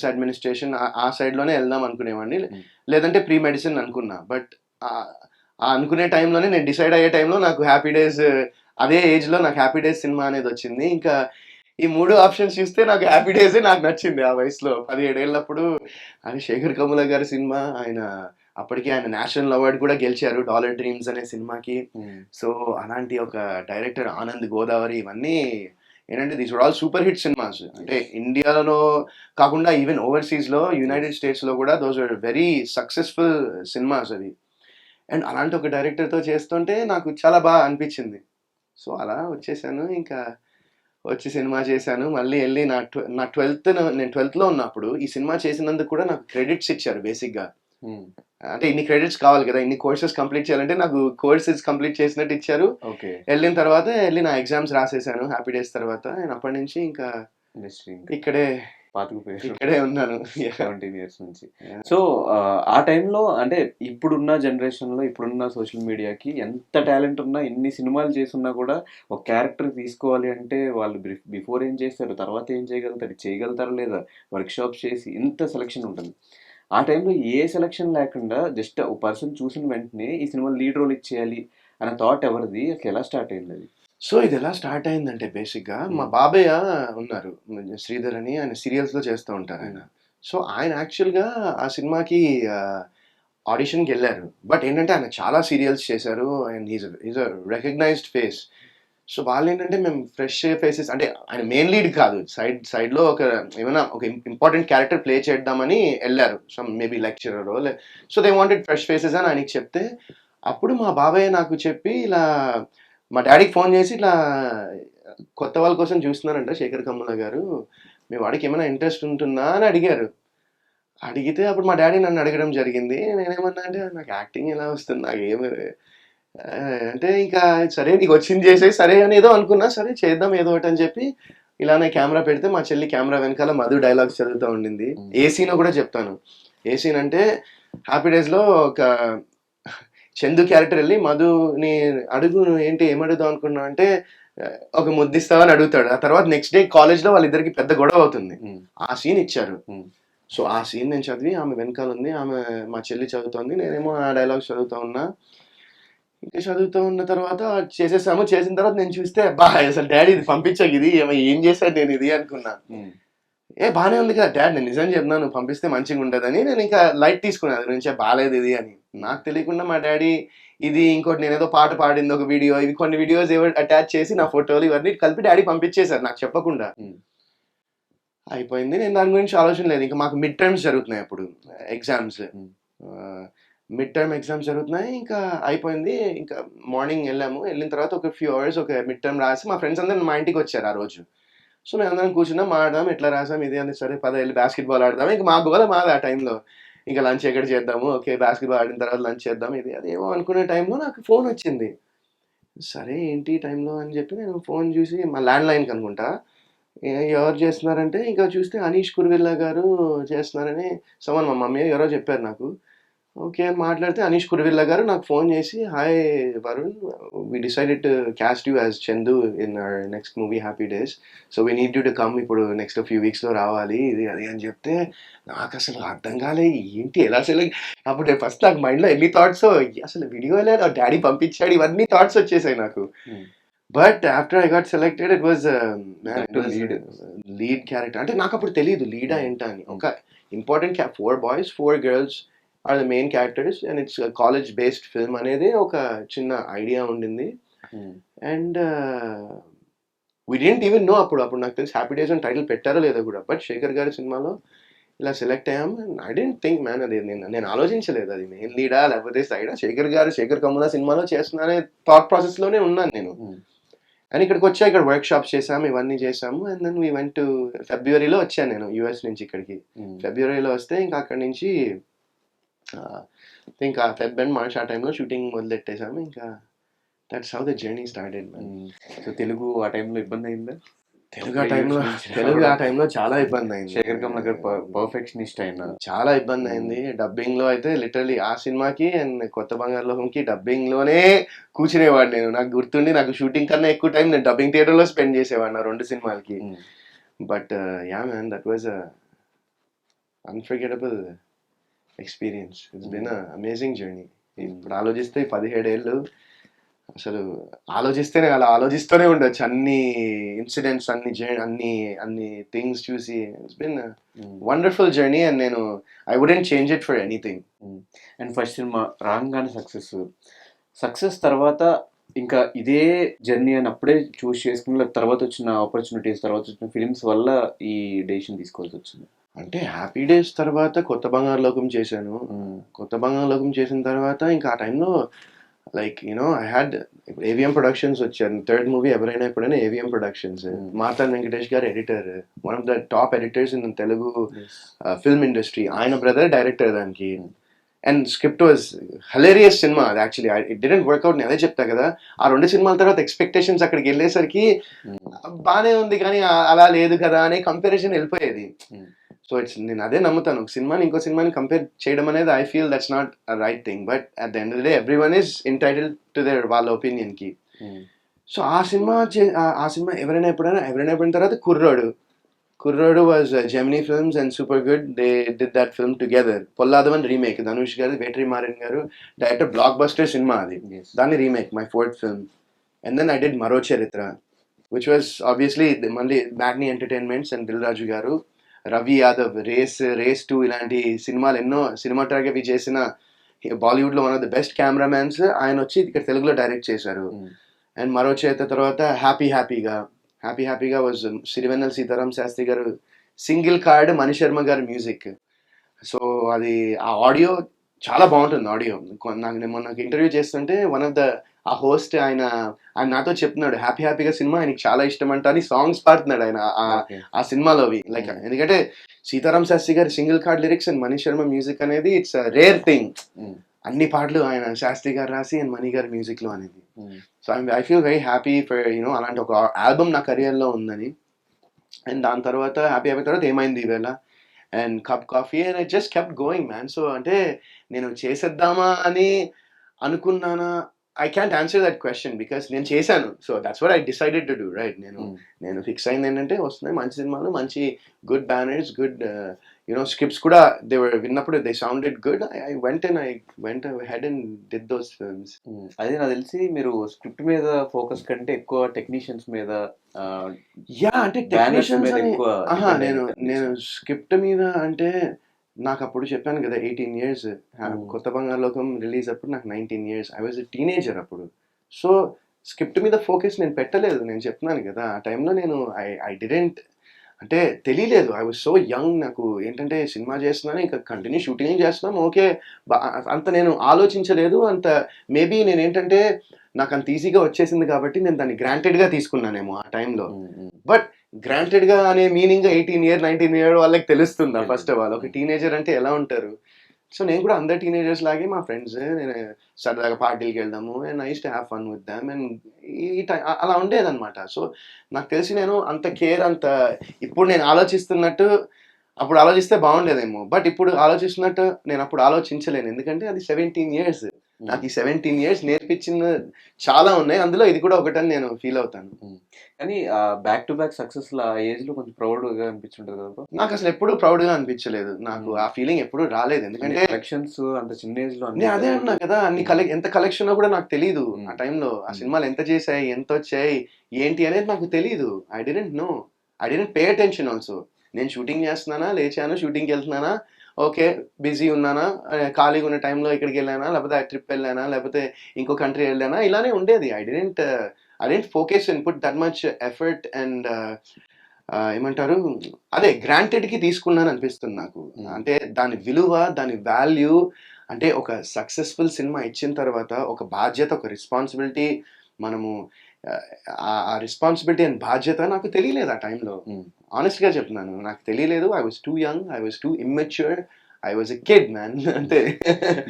administration ఆ సైడ్‌లోనే ఎళ్దాం అనుకునేవాడిని. హ్మ్. లేదంటే ప్రీ మెడిసిన్ అనుకున్నా. బట్ ఆ అనుకునే టైంలోనే నేను డిసైడ్ అయ్యే టైంలో నాకు హ్యాపీ డేస్ అదే ఏజ్‌లో నాకు హ్యాపీ డేస్ సినిమా అనేదొచ్చింది. ఇంకా ఈ 3 ఆప్షన్స్ చూస్తే నాకు 'హ్యాపీ డేసే' నాకు నచ్చింది ఆ వయసులో. 17 ఏళ్ళప్పుడు అది శేఖర్ కమ్ముల గారి సినిమా. అప్పటికి ఆయన నేషనల్ అవార్డ్ కూడా గెలిచారు 'డాలర్ డ్రీమ్స్' అనే సినిమాకి. హ్మ్. సో, అలాంటి ఒక డైరెక్టర్ 'ఆనంద్ గోదావరి' ఇవన్నీ ఏంటంటే these were all super hit cinemas. అంటే యెస్. ఇండియాలో కాకుండా ఈవెన్ ఓవర్‌సీస్‌లో యెస్. యునైటెడ్ స్టేట్స్‌లో కూడా those are very successful cinemas అవి. అండ్ అలాంటి ఒక డైరెక్టర్‌తో చేస్తుంటే నాకు చాలా అనిపించింది. సో, అలా వచ్చేసాను. ఇంకా వచ్చి సినిమా చేశాను. మళ్ళీ ఎళ్లి నా 12థ్‌లో ఉన్నప్పుడు ఈ సినిమా చేసినందుకు కూడా నాకు క్రెడిట్స్ ఇచ్చారు బేసిక్‌గా. హ్మ్. అంటే ఇన్ని క్రెడిట్స్ కావాలి కదా! ఇన్ని కోర్సెస్ కంప్లీట్ చేయాలంటే నాకు కోర్సెస్ కంప్లీట్ చేసినట్టు ఇచ్చారు. ఓకే. ఎళ్ళిన తర్వాత నా ఎగ్జామ్స్ రాసేసాను హ్యాపీ డేస్ తర్వాత. నేను అప్పటినుంచి ఇంకా ఇండస్ట్రీ ఇంకా ఇక్కడే, పాతుకుపోయారు. ఇక్కడే ఉన్నాను. యాహ్! 17 ఇయర్స్ నుంచి. యాహ్! సో, ఆ టైంలో అంటే ఇప్పుడున్న జనరేషన్‌లో, ఇప్పుడున్న సోషల్ మీడియాకి ఎంత టాలెంట్ ఉన్నా, ఎన్ని సినిమాలు చేసున్నా కూడా ఒక క్యారెక్టర్ తీసుకోవాలి అంటే వాళ్ళు బిఫోర్ ఏం చేస్తారు, తర్వాత ఏం చేయగలుగుతారు, చేయగలుగుతారా లేదా, వర్క్‌షాప్స్ చేసి ఇంత సెలక్షన్ ఉంటుంది. ఆ టైంలో ఏ సెలక్షన్ లేకుండా జస్ట్ ఓ పర్సన్ చూసిన వెంటనే ఈ సినిమాలో లీడ్ రోల్ ఇచ్చేయాలి అన్న థాట్ ఎవరిది? అసలు ఎలా స్టార్ట్ అయిందది? సో, ఇదెలా స్టార్ట్ అయిందంటే బేసిక్‌గా మా హ్మ్. బాబయ్య ఉన్నారు. శ్రీధర్ అని ఆయన సీరియల్స్‌లో చేస్తూ హ్మ్. ఉంటారాయన. సో, ఆయన యాక్చువల్‌గా ఆ సినిమాకి ఆహ్, ఆడిషన్‌కెళ్లారు. బట్ ఏంటంటే ఆయన చాలా సీరియల్స్ చేశారు. And he's a recognised face. So, వాళ్ళేంటంటే మేము ఫ్రెష్ ఫేసెస్ అంటే ఆయన మెయిన్ లీడ్ కాదు. సైడ్‌లో ఏమైనా ఒక ఇంపార్టెంట్ క్యారెక్టర్ ప్లే చేద్దామని ఎళ్లారు. సమ్ మేబీ లెక్చరరో so, they wanted fresh faces అని ఆయనకి చెప్తే, అప్పుడు మా బాబాయ్ నాకు చెప్పి ఇలా మా డ్యాడీకి ఫోన్ చేసి ఇట్లా కొత్త వాళ్ళ కోసం చూస్తున్నారంట శేఖర్ కమ్ముల గారు. మీ వాడికి ఏమైనా ఇంట్రెస్ట్ ఉంటుందా అని అడిగారు. అడిగితే అప్పుడు మా డ్యాడీ నన్ను అడగడం జరిగింది. నేనేమన్నా అంటే నాకు యాక్టింగ్ ఎలా వస్తుంది? నాకేమి అంటే ఇంకా సరే నీకొచ్చింది చేసేయి సరే అని ఏదో అనుకున్నా. సరే చేద్దాం ఏదో ఒకటి అని చెప్పి ఇలానే కెమెరా పెడితే మా చెల్లి కెమెరా వెనకాల మధు డైలాగ్స్ చదువుతా ఉండింది. హ్మ్. ఏ సీనో కూడా చెప్తాను. ఏ సీన్ అంటే 'హ్యాపీ డేస్‌లో' ఒక చందు క్యారెక్టర్ ఎళ్లి మధుని అడుగు నువ్వేంటి ఏమడుగుదాం అనుకున్నావు అంటే ఒక ముద్దిస్తావా అని అడుగుతాడు. ఆ తర్వాత నెక్స్ట్ డే కాలేజ్‌లో వాళ్ళిద్దరికి పెద్ద గొడవ అవుతుంది. హ్మ్. ఆ సీన్ ఇచ్చారు. హ్మ్. సో, ఆ సీన్ నేను చదివి ఆమె వెనకాలుంది. మా చెల్లి చదువుతోంది. నేనేమో ఆ డైలాగ్స్ చదువుతా ఉన్నా. ఇంకా చదువుతూ ఉన్న తర్వాత చేసేసాము. చేసిన తర్వాత నేను చూస్తే అబ్బా! అసలు డ్యాడీ ఇది పంపించకు ఇది ఏం చేశాను నేనిది అనుకున్నా. హ్మ్. బానే ఉంది కదా! డ్యాడ్ నేను నిజం చెప్తున్నాను నువ్వు పంపిస్తే మంచిగుంటదని నేనింకా లైట్ తీసుకున్నా అది నుంచే బాలేదిది అని. హ్మ్. నాకు తెలియకుండా మా డ్యాడీ ఇది ఇంకోటి నేనేదో పాట పాడింది ఒక వీడియో, ఇవి కొన్ని వీడియోస్ ఏవో అటాచ్ చేసి నా ఫోటోలు ఇవన్నీ కలిపి డ్యాడీ పంపించేసారు నాకు చెప్పకుండా. హ్మ్. అయిపోయింది. నేను దాని గురించి ఆలోచన లేదు. ఇంక మాకు మిడ్ టర్మ్స్ జరుగుతున్నాయి అప్పుడు ఎగ్జామ్స్. హ్మ్. మిడ్ టర్మ్ ఎగ్జామ్స్ జరుగుతున్నాయి. ఇంకా అయిపోయింది. ఇంకా మార్నింగ్ ఎళ్ళాము. ఎళ్ళిన తర్వాత ఒక ఫ్యూ అవర్స్ ఒక మిడ్ టర్మ్ రాసి మా ఫ్రెండ్స్ అందరూ మా ఇంటికొచ్చారు ఆ రోజు. సో, మేమందరం కూర్చున్నాం, మాట్లాడాం. ఎట్లా రాసాం ఇది అని. సరే పద ఎళ్లి బాస్కెట్‌బాల్ ఆడదాం. ఇంక మా గోల మాది ఆ టైంలో. ఇంక లంచ్ ఎక్కడ చేద్దాము? ఓకే. బాస్కెట్‌బాల్ ఆడిన తర్వాత లంచ్ చేద్దాం ఇది అది ఏమో అనుకునే టైంలో నాకు ఫోనొచ్చింది. సరే ఏంటి ఈ టైంలో అని చెప్పి నేను ఫోన్ చూసి మా ల్యాండ్‌లైన్‌కి అనుకుంటా. ఎవరు చేస్తున్నారంటే ఇంకా చూస్తే అనీష్ కుర్విల్లా గారు చేస్తున్నారని మా మమ్మీ ఎవరో చెప్పారు నాకు. ఓకే అని మాట్లాడితే అనీష్ కుర్విల్లా గారు నాకు ఫోన్ చేసి, hi Varun, we decided to cast you as Chandu in our next movie happy days. So we need you to come, ఇప్పుడు నెక్స్ట్ ఫ్యూ వీక్స్లో రావాలి ఇది అది అని చెప్తే నాకు అసలు అర్థం కాలే, ఏంటి ఎలా సెలెక్ట్. అప్పుడు ఫస్ట్ నాకు మైండ్లో ఎన్ని థాట్స్, అసలు వీడియో లేదు, డాడీ పంపించాడు, ఇవన్నీ థాట్స్ వచ్చేసాయి నాకు. But after I got selected it was lead character. అంటే నాకు అప్పుడు తెలియదు లీడా ఏంటా అని. ఒక important 4 boys 4 girls are the main characters and it's college based film అనేది ఒక చిన్న ఐడియా ఉండింది. And we didn't even know అప్పుడు నాకు తెలిసి హ్యాపీ డేస్ అని టైటిల్ పెట్టారో లేదో కూడా. బట్ శేఖర్ గారి సినిమాలో ఇలా సెలెక్ట్ అయ్యాం. ఐ డెంట్ థింక్ మ్యాన్, అది నేను ఆలోచించలేదు అది మెయిన్ లీడా లేకపోతే సైడా. శేఖర్ కమ్ముల సినిమాలో చేస్తున్నానే థాట్ ప్రాసెస్లోనే ఉన్నాను నేను. అండ్ ఇక్కడికి వచ్చా, ఇక్కడ వర్క్ షాప్స్ చేసాము, ఇవన్నీ చేసాము. And then we went to ఫిబ్రవరిలో వచ్చాను నేను యూఎస్ నుంచి ఇక్కడికి. ఫిబ్రవరిలో వస్తే ఇంకా అక్కడి నుంచి ఇంకా ఫెబ్ అండ్ మార్చ్ ఆ టైంలో షూటింగ్ మొదలెట్టేసాము. ఇంకా that's how the journey started. So Telugu ఆ టైంలో ఇబ్బంది అయిందా? తెలుగు ఆ టైంలో చాలా ఇబ్బంది అయింది. శేఖర్ కమ్ల గారు పర్ఫెక్షనిస్ట్ అయినా చాలా ఇబ్బంది అయింది. డబ్బింగ్ లో అయితే లిటరలీ ఆ సినిమాకి అండ్ కొత్త బంగారు లోకంకి డబ్బింగ్ లోనే కూర్చునేవాడు నేను. నాకు గుర్తుండి, నాకు షూటింగ్ కన్నా ఎక్కువ టైం నేను డబ్బింగ్ థియేటర్ లో స్పెండ్ చేసేవాడు నా 2 సినిమాలకి. But yeah man, that was unforgettable experience. It's been amazing journey. ఇప్పుడు ఆలోచిస్తే 17 ఏళ్ళు అసలు ఆలోచిస్తేనే అలా ఆలోచిస్తూనే ఉండొచ్చు. అన్ని ఇన్సిడెంట్స్, అన్ని థింగ్స్ చూసి it's been wonderful journey. And నేను I wouldn't change it for anything. And first cinema రాగానే సక్సెస్ తర్వాత ఇంకా ఇదే జర్నీ అని అప్పుడే చూస్ చేసుకున్న తర్వాత వచ్చిన ఆపర్చునిటీస్, తర్వాత వచ్చిన ఫిలిమ్స్ వల్ల ఈ డెసిషన్ తీసుకోవాల్సి వచ్చింది? అంటే హ్యాపీ డేస్ తర్వాత కొత్త బంగారు లోకం చేశాను. కొత్త బంగారు లోకం చేసిన తర్వాత ఇంకా ఆ టైంలో like I had AVM productions వచ్చారు. 3rd మూవీ ఎవరైనా ఎప్పుడైనా AVM productions. Marthand Venkatesh garu editor, one of the top editors in Telugu film industry. ఆయన బ్రదర్ డైరెక్టర్ దానికి. And script was hilarious cinema అది. Actually it didn't work out. నేను అదే చెప్తా కదా, ఆ 2 సినిమాల తర్వాత ఎక్స్పెక్టేషన్స్ అక్కడికి వెళ్ళేసరికి బాగానే ఉంది కానీ అలా లేదు కదా అనే కంపారిజన్ వెళ్ళిపోయేది. సో నేను అదే నమ్ముతాను, ఒక సినిమాని ఇంకో సినిమాని కంపేర్ చేయడం అనేది I feel that's not a right thing. But at the end of the day everyone is entitled to their వాళ్ళ ఒపీనియన్కి. సో ఆ సినిమా ఎవరైనా ఎప్పుడైన తర్వాత కుర్రోడు was Gemini films and super good. They did that film together. Polladhavan remake, Dhanush garu, Vetri Maran గారు డైరెక్టర్, బ్లాక్ బస్టర్ సినిమా అది. దాన్ని remake, my 4th film. And then I did Maro Charitra, which was obviously మళ్ళీ మ్యాగ్నీ entertainments and Dil Raju garu, Ravi Yadav, race 2 ఇలాంటి సినిమాలు ఎన్నో సినిమాటోగ్రఫీ చేసిన బాలీవుడ్లో one of the best cameramans ఆయన వచ్చి ఇక్కడ తెలుగులో డైరెక్ట్ చేశారు. అండ్ మరో చేత తర్వాత హ్యాపీగా వాజ్ సిరివెన్నెల సీతారాం శాస్త్రి గారు సింగిల్ కార్డ్, మణిశర్మ గారి మ్యూజిక్. సో అది ఆ ఆడియో చాలా బాగుంటుంది. ఆడియో నేను మొన్న ఇంటర్వ్యూ చేస్తుంటే వన్ ఆఫ్ ద ఆ హోస్ట్ ఆయన నాతో చెప్తున్నాడు, హ్యాపీగా సినిమా ఆయనకి చాలా ఇష్టం అంట అని సాంగ్స్ పాడుతున్నాడు ఆయన ఆ సినిమాలోవి. లైక్ ఎందుకంటే సీతారాం శాస్త్రి గారి single card lyrics and Mani Sharma music అనేది ఇట్స్ రేర్ థింగ్. అన్ని పాటలు ఆయన శాస్త్రి గారు రాసి అండ్ మణి గారి మ్యూజిక్ లో అనేది. So I feel very happy for అలాంటి ఒక ఆల్బమ్ నా కెరియర్ లో ఉందని. అండ్ దాని తర్వాత హ్యాపీ తర్వాత ఏమైంది ఈవేళ and cup coffee and I just kept going man. So అంటే నేను చేసేద్దామా అని అనుకున్నానా, I can't answer that question because నేను చేశాను. So that's what I decided to do, right. నేను ఫిక్స్ అయింది ఏంటంటే వస్తున్నాయి మంచి సినిమాలు, మంచి గుడ్ బ్యానర్స్, గుడ్ స్క్రిప్ట్స్ కూడా దే వర్ విన్నప్పుడు they sounded good. I went head and did those films. అదే నాకు తెలిసి మీరు స్క్రిప్ట్ మీద ఫోకస్ కంటే ఎక్కువ టెక్నీషియన్స్ మీద, అంటే టెక్నీషియన్స్ నేను స్క్రిప్ట్ మీద అంటే నాకు అప్పుడు చెప్పాను కదా 18 years. కొత్త బంగారు లోకం రిలీజ్ అప్పుడు నాకు 19 years. I was a teenager అప్పుడు. సో స్క్రిప్ట్ మీద ఫోకస్ నేను పెట్టలేదు. నేను చెప్తున్నాను కదా ఆ టైంలో నేను ఐ డిడెంట్, అంటే తెలియలేదు. I was so young. నాకు ఏంటంటే సినిమా చేస్తున్నాను, ఇంకా కంటిన్యూ షూటింగ్ చేస్తున్నాం, ఓకే, అంత నేను ఆలోచించలేదు. అంత మేబీ నేను ఏంటంటే నాకు అంత ఈజీగా వచ్చేసింది కాబట్టి నేను దాన్ని గ్రాంటెడ్గా తీసుకున్నానేమో ఆ టైంలో. బట్ గ్రాంటెడ్ గా అనే మీనింగ్ 18 year 19 year వాళ్ళకి తెలుస్తుందా? ఫస్ట్ ఆఫ్ ఆల్ ఒక టీనేజర్ అంటే ఎలా ఉంటారు. సో నేను కూడా అందరు టీనేజర్స్ లాగే మా ఫ్రెండ్స్ నేను సరదాగా పార్టీలకి వెళ్దాము and I used to have fun with them and ఈ టైం అలా ఉండేదన్నమాట. సో నాకు తెలిసి నేను అంత కేర్ అంత ఇప్పుడు నేను ఆలోచిస్తున్నట్టు అప్పుడు ఆలోచిస్తే బాగుండేదేమో. బట్ ఇప్పుడు ఆలోచిస్తున్నట్టు నేను అప్పుడు ఆలోచించలేను. ఎందుకంటే అది 17 ఇయర్స్. నాకు ఈ 17 ఇయర్స్ నేర్పించిన చాలా ఉన్నాయి. అందులో ఇది కూడా ఒకటని నేను ఫీల్ అవుతాను. కానీ బ్యాక్ టు బ్యాక్ సక్సెస్ ఆ ఏజ్ లో కొంచెం ప్రౌడ్ గా అనిపించుంటది కదా bro? నాకు అసలు ఎప్పుడు ప్రౌడ్ గా అనిపించలేదు. నాకు ఆ ఫీలింగ్ ఎప్పుడు రాలేదు. అంటే ఎందుకంటే కలెక్షన్స్ అంత చిన్న ఏజ్ లో నేను అదే అన్నా కదా, అన్ని ఎంత కలెక్షన్ కూడా నాకు తెలియదు Hmm. ఆ టైంలో. ఆ Hmm. సినిమాలు ఎంత చేశాయి, ఎంత వచ్చాయి, ఏంటి అనేది నాకు తెలియదు. I didn't no. I didn't pay attention also. నేను షూటింగ్ చేస్తున్నానా, లేచాను, షూటింగ్కి వెళ్తున్నానా, ఓకే బిజీ ఉన్నానా, ఖాళీగా ఉన్న టైంలో ఇక్కడికి వెళ్ళానా, లేకపోతే ఆ ట్రిప్ వెళ్ళానా, లేకపోతే ఇంకో కంట్రీ వెళ్ళానా, ఇలానే ఉండేది. I didn't focus and put that much effort and ఏమంటారు, అదే గ్రాంటెడ్ కి తీసుకున్నాను అనిపిస్తుంది నాకు. అంటే దాని విలువ, దాని వాల్యూ, అంటే ఒక సక్సెస్ఫుల్ సినిమా ఇచ్చిన తర్వాత ఒక బాధ్యత, ఒక రెస్పాన్సిబిలిటీ, మనము ఆ రెస్పాన్సిబిలిటీ అండ్ బాధ్యత నాకు తెలియలేదు ఆ టైంలో. ఆనెస్ట్ గా చెప్తున్నాను, నాకు తెలియలేదు. I was two young, I was two immature, I was a kid man అంతే.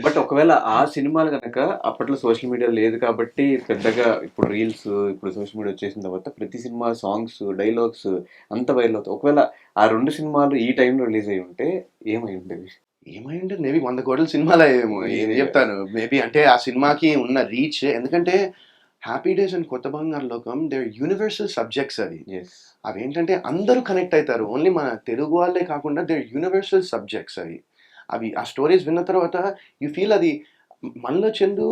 బట్ ఒకవేళ ఆ సినిమాలు కనుక అప్పట్లో సోషల్ మీడియా లేదు కాబట్టి పెద్దగా, ఇప్పుడు రీల్స్, ఇప్పుడు సోషల్ మీడియా వచ్చేసిన తర్వాత ప్రతి సినిమా సాంగ్స్, డైలాగ్స్ అంత వైరల్ అవుతాయి. ఒకవేళ ఆ రెండు సినిమాలు ఈ టైంలో రిలీజ్ అయ్యి ఉంటే ఏమై ఉండేది? ఏమై ఉంటుంది, మేబీ 100 కోట్ల సినిమాలు అయ్యేమో. ఏం చెప్తాను, మేబీ అంటే ఆ సినిమాకి ఉన్న రీచ్, ఎందుకంటే హ్యాపీ డేస్ అండ్ కొత్త బంగారు లోకం దేర్ యూనివర్సల్ సబ్జెక్ట్స్ అవి. ఎస్. అవేంటంటే అందరూ కనెక్ట్ అవుతారు. ఓన్లీ మన తెలుగు వాళ్ళే కాకుండా దేర్ యూనివర్సల్ సబ్జెక్ట్స్ అవి. అవి ఆ స్టోరీస్ విన్న తర్వాత యూ ఫీల్ అది మనలో చందు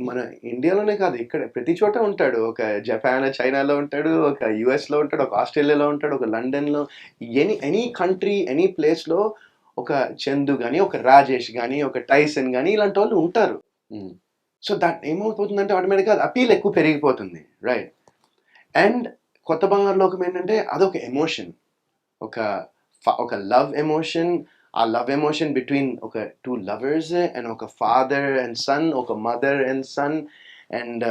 మన ఇండియాలోనే కాదు, ఇక్కడ ప్రతి చోట ఉంటాడు. ఒక జపాన్, చైనాలో ఉంటాడు, ఒక యుఎస్లో ఉంటాడు, ఒక ఆస్ట్రేలియాలో ఉంటాడు, ఒక లండన్లో, ఎనీ కంట్రీ, ఎనీ ప్లేస్లో ఒక చందు కానీ, ఒక రాజేష్ కానీ, ఒక టైసన్ కానీ, ఇలాంటి వాళ్ళు ఉంటారు. సో దట్ ఏమవుతుందంటే ఆటోమేటిక్గా అపీల్ ఎక్కువ పెరిగిపోతుంది, రైట్? అండ్ కొత్త బంగారు లోకం ఏంటంటే అదొక ఎమోషన్, ఒక ఒక లవ్ ఎమోషన్. ఆ లవ్ ఎమోషన్ బిట్వీన్ ఒక టూ లవర్స్ అండ్ ఒక ఫాదర్ అండ్ సన్, ఒక మదర్ అండ్ సన్, అండ్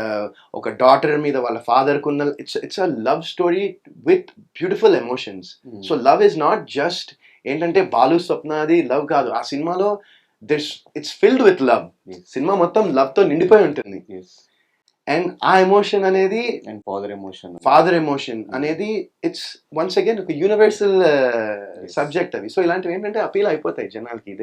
ఒక డాటర్ మీద వాళ్ళ ఫాదర్ కున్న, it's a love story with beautiful emotions. So love is not just ఏంటంటే బాలు స్వప్నది లవ్ కాదు. ఆ సినిమాలో it's filled with love. Cinema మొత్తం లవ్ తో నిండిపోయి ఉంటుంది. అండ్ ఆ ఎమోషన్ అనేది, అండ్ ఫాదర్ ఎమోషన్ అనేది, ఇట్స్ వన్స్ అగైన్ ఒక యూనివర్సల్ సబ్జెక్ట్ అవి. సో ఇలాంటివి ఏంటంటే అపీల్ అయిపోతాయి జనాలకి.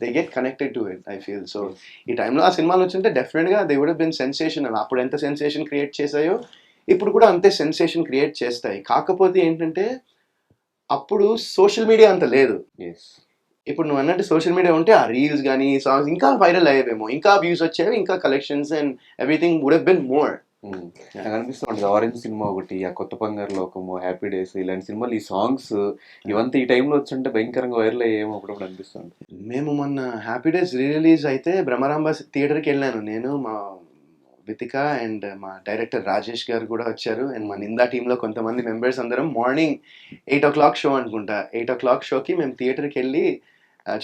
They get connected to it, I feel. So ఈ టైంలో ఆ సినిమాలు వచ్చింటే డెఫినెట్ గా they would have been sensational. అప్పుడు ఎంత సెన్సేషన్ క్రియేట్ చేశాయో ఇప్పుడు కూడా అంతే సెన్సేషన్ క్రియేట్ చేస్తాయి. కాకపోతే ఏంటంటే అప్పుడు సోషల్ మీడియా అంత లేదు. ఇప్పుడు నువ్వు అన్నట్టు సోషల్ మీడియా ఉంటే ఆ రీల్స్ కానీ సాంగ్స్ ఇంకా వైరల్ అయ్యేవేమో, ఇంకా వ్యూస్ వచ్చేవి, ఇంకా collections and everything would have been more. నాకు అనిపిస్తుంది ఆరెంజ్ సినిమా ఒకటి, ఆ కొత్త బంగారు లోకము, హ్యాపీ డేస్, ఇలాంటి సినిమాలు, ఈ సాంగ్స్ ఇవంతా ఈ టైంలో వచ్చుంటే భయంకరంగా వైరల్ అయ్యేమో అప్పుడు అనిపిస్తుంది. మేము మొన్న హ్యాపీ డేస్ రీ రిలీజ్ అయితే బ్రహ్మరాంబ థియేటర్కి వెళ్ళాను. నేను, మా వితిక అండ్ మా డైరెక్టర్ రాజేష్ గారు కూడా వచ్చారు. అండ్ మా నిందా టీంలో కొంతమంది మెంబర్స్ అందరం మార్నింగ్ 8 o'clock షో అనుకుంటా, 8 o'clock షోకి మేము థియేటర్కి వెళ్ళి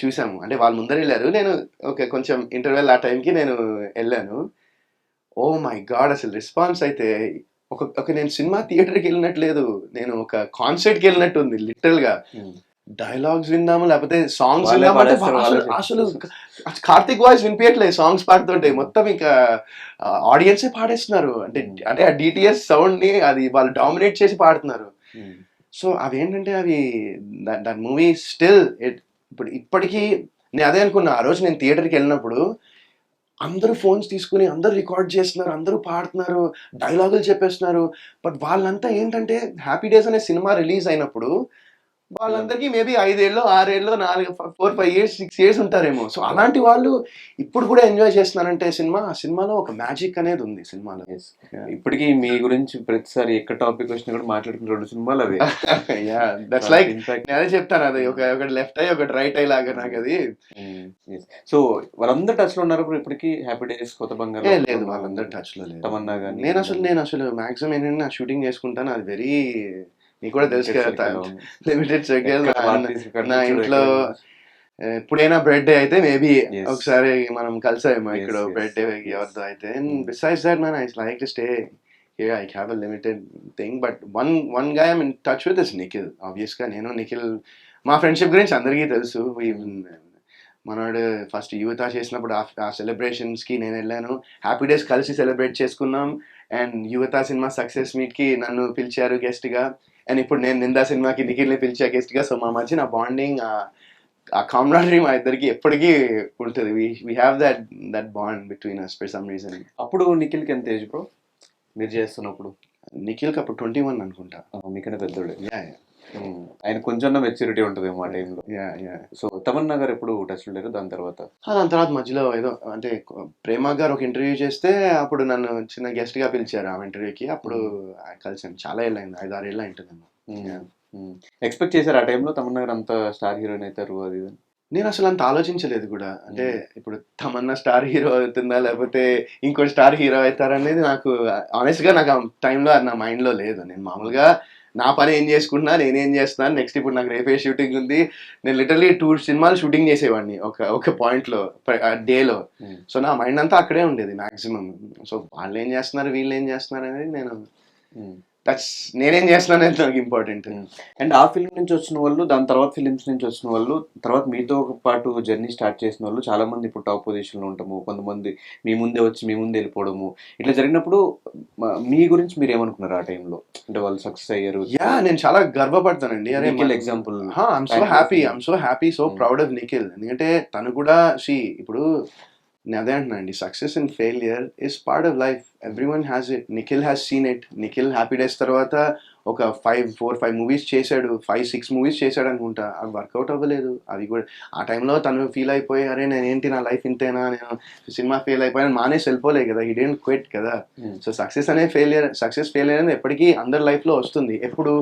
చూసాము. అంటే వాళ్ళు ముందర వెళ్ళారు, నేను ఓకే కొంచెం ఇంటర్వెల్ ఆ టైంకి నేను వెళ్ళాను. ఓ మై గాడ్, అసలు రెస్పాన్స్ అయితే ఒక నేను సినిమా థియేటర్కి వెళ్ళినట్లేదు, నేను ఒక కాన్సర్ట్కి వెళ్ళినట్టు ఉంది లిటరల్ గా. డైలాగ్స్ విందాము, లేకపోతే సాంగ్స్ విందాము అంటే అసలు కార్తిక్ వాయిస్ వినిపించట్లేదు, సాంగ్స్ పాడుతుంటే మొత్తం ఇంకా ఆడియన్సే పాడేస్తున్నారు. అంటే ఆ డిటిఎస్ సౌండ్ ని అది వాళ్ళు డామినేట్ చేసి పాడుతున్నారు. సో అవి ఏంటంటే అవి దట్ మూవీ స్టిల్ ఇప్పటికీ నేను అదే అనుకున్నా ఆ రోజు నేను థియేటర్కి వెళ్ళినప్పుడు. అందరూ ఫోన్స్ తీసుకుని అందరూ రికార్డ్ చేస్తున్నారు, అందరూ పాడుతున్నారు, డైలాగులు చెప్పేస్తున్నారు. బట్ వాళ్ళంతా ఏంటంటే హ్యాపీ డేస్ అనే సినిమా రిలీజ్ అయినప్పుడు వాళ్ళందరికీ మేబీ 5 ఏళ్ళు, 6 ఏళ్ళు, 4, 5 ఇయర్స్, 6 ఇయర్స్ ఉంటారేమో. సో అలాంటి వాళ్ళు ఇప్పుడు కూడా ఎంజాయ్ చేస్తున్నారంటే ఆ సినిమాలో ఒక మ్యాజిక్ అనేది ఉంది సినిమాలో. ఇప్పటికీ మీ గురించి ప్రతిసారి ఎక్కడ టాపిక్ వచ్చినా కూడా మాట్లాడుకున్న 2 సినిమాలు అవే. దట్స్ లైక్ నేను అదే చెప్తాను, అది ఒకటి లెఫ్ట్ ఐ, ఒకటి రైట్ ఐ లాగా నాకు అది. సో వాళ్ళందరూ టచ్ లో ఉన్నారు ఇప్పటికి? హ్యాపీ డేస్, కొత్త బంగారు లేదు, వాళ్ళందరూ టచ్ లో లేదు. తమన్నా గానీ, నేను అసలు మాక్సిమం ఏంటంటే నా షూటింగ్ చేసుకుంటాను, అది వెరీ, నీకు కూడా తెలుసు కదా, లిమిటెడ్ సర్కిల్. నా ఇంట్లో ఎప్పుడైనా బర్త్డే అయితే మేబీ ఒకసారి మనం కలిసామో ఇక్కడ బర్త్డే ఎవరితో అయితే. And besides that man, I like to stay here. I have a limited thing. But one guy I'm in touch with is Nikhil. Obvious గా నేను నిఖిల్, మా ఫ్రెండ్షిప్ గురించి అందరికీ తెలుసు. మనోడు ఫస్ట్ యువత చేసినప్పుడు ఆ సెలబ్రేషన్స్కి నేను వెళ్ళాను. హ్యాపీ డేస్ కలిసి సెలబ్రేట్ చేసుకున్నాం. అండ్ యువత సినిమా సక్సెస్ మీట్కి నన్ను పిలిచారు గెస్ట్గా. అండ్ ఇప్పుడు నేను నిందా సినిమాకి నిఖిల్ని పిలిచా గెస్ట్గా. సో మా మధ్య నా బాండింగ్, ఆ కామ్రాడరీ మా ఇద్దరికి ఎప్పటికీ ఉంటుంది. We have that bond between us for some reason. అప్పుడు నిఖిల్కి ఎంత ఏజ్ బ్రో మీరు చేస్తున్నప్పుడు? నిఖిల్కి అప్పుడు 21 అనుకుంటా. మీకన్నా పెద్దోడే. యా ఆయన కొంచెం మెచ్యూరిటీ ఉంటుంది ఆ టైంలో. Yeah yeah. సో తమన్నా గారు ఎప్పుడు టచ్లో లేరు దాని తర్వాత? దాని తర్వాత మధ్యలో ఏదో అంటే ప్రేమ గారు ఒక ఇంటర్వ్యూ చేస్తే అప్పుడు నన్ను చిన్న గెస్ట్గా పిలిచారు ఆ ఇంటర్వ్యూకి. అప్పుడు కలిసాను. చాలా ఏళ్ళు అయింది, 5-6 ఏళ్ళు అయింటుందేమో. ఎక్స్పెక్ట్ చేశారు ఆ టైంలో తమన్నా గారు అంత స్టార్ హీరోయిన్ అవుతారు అది ఇది అని? నేను అసలు అంత ఆలోచించలేదు కూడా. అంటే ఇప్పుడు తమన్నా స్టార్ హీరో అవుతుందా లేకపోతే ఇంకోటి స్టార్ హీరో అవుతారా అనేది నాకు ఆనెస్ట్గా నాకు ఆ టైంలో అది నా మైండ్లో లేదు. నేను మామూలుగా నా పని ఏం చేసుకుంటున్నా, నేనేం చేస్తున్నాను, నెక్స్ట్ ఇప్పుడు నాకు రేపే షూటింగ్ ఉంది. నేను లిటరలీ 2 సినిమాలు షూటింగ్ చేసేవాడిని ఒక పాయింట్లో డేలో. సో నా మైండ్ అంతా అక్కడే ఉండేది మ్యాక్సిమం. సో వాళ్ళు ఏం చేస్తున్నారు, వీళ్ళు ఏం చేస్తున్నారు అనేది నేను నేనేం చేస్తున్నాను అనేది నాకు ఇంపార్టెంట్. అండ్ ఆ ఫిల్మ్ నుంచి వచ్చిన వాళ్ళు, దాని తర్వాత ఫిలిమ్స్ నుంచి వచ్చిన వాళ్ళు, తర్వాత మీతో పాటు జర్నీ స్టార్ట్ చేసిన వాళ్ళు చాలా మంది ఇప్పుడు టాప్ పొజిషన్లో ఉంటాము. కొంతమంది మీ ముందే వచ్చి మీ ముందే వెళ్ళిపోవడము ఇట్లా జరిగినప్పుడు మీ గురించి మీరు ఏమనుకున్నారు ఆ టైంలో? అంటే వాళ్ళు సక్సెస్ అయ్యారు. యా నేను చాలా గర్వపడతానండి. అరే Nikhil example. I'm so happy so proud of Nikhil. ఎందుకంటే తను కూడా ఇప్పుడు నేను అదే అంటున్నానండి, success and failure is part of life. Everyone has it. Nikhil has seen it. Nikhil happy days తర్వాత ఒక 4-5 మూవీస్ చేశాడు, 5-6 మూవీస్ చేశాడు అనుకుంటా. అవి వర్కౌట్ అవ్వలేదు. అవి కూడా ఆ టైంలో తను ఫీల్ అయిపోయి అరే నేనేంటి నా లైఫ్ ఇంతేనా, నేను సినిమా ఫెయిల్ అయిపోయాను మానేసి వెళ్ళిపోలే కదా. హీ డెంట్ క్విట్ కదా. సో సక్సెస్ ఫెయిలియర్ అనేది ఎప్పటికీ అందరి లైఫ్లో వస్తుంది. ఎప్పుడు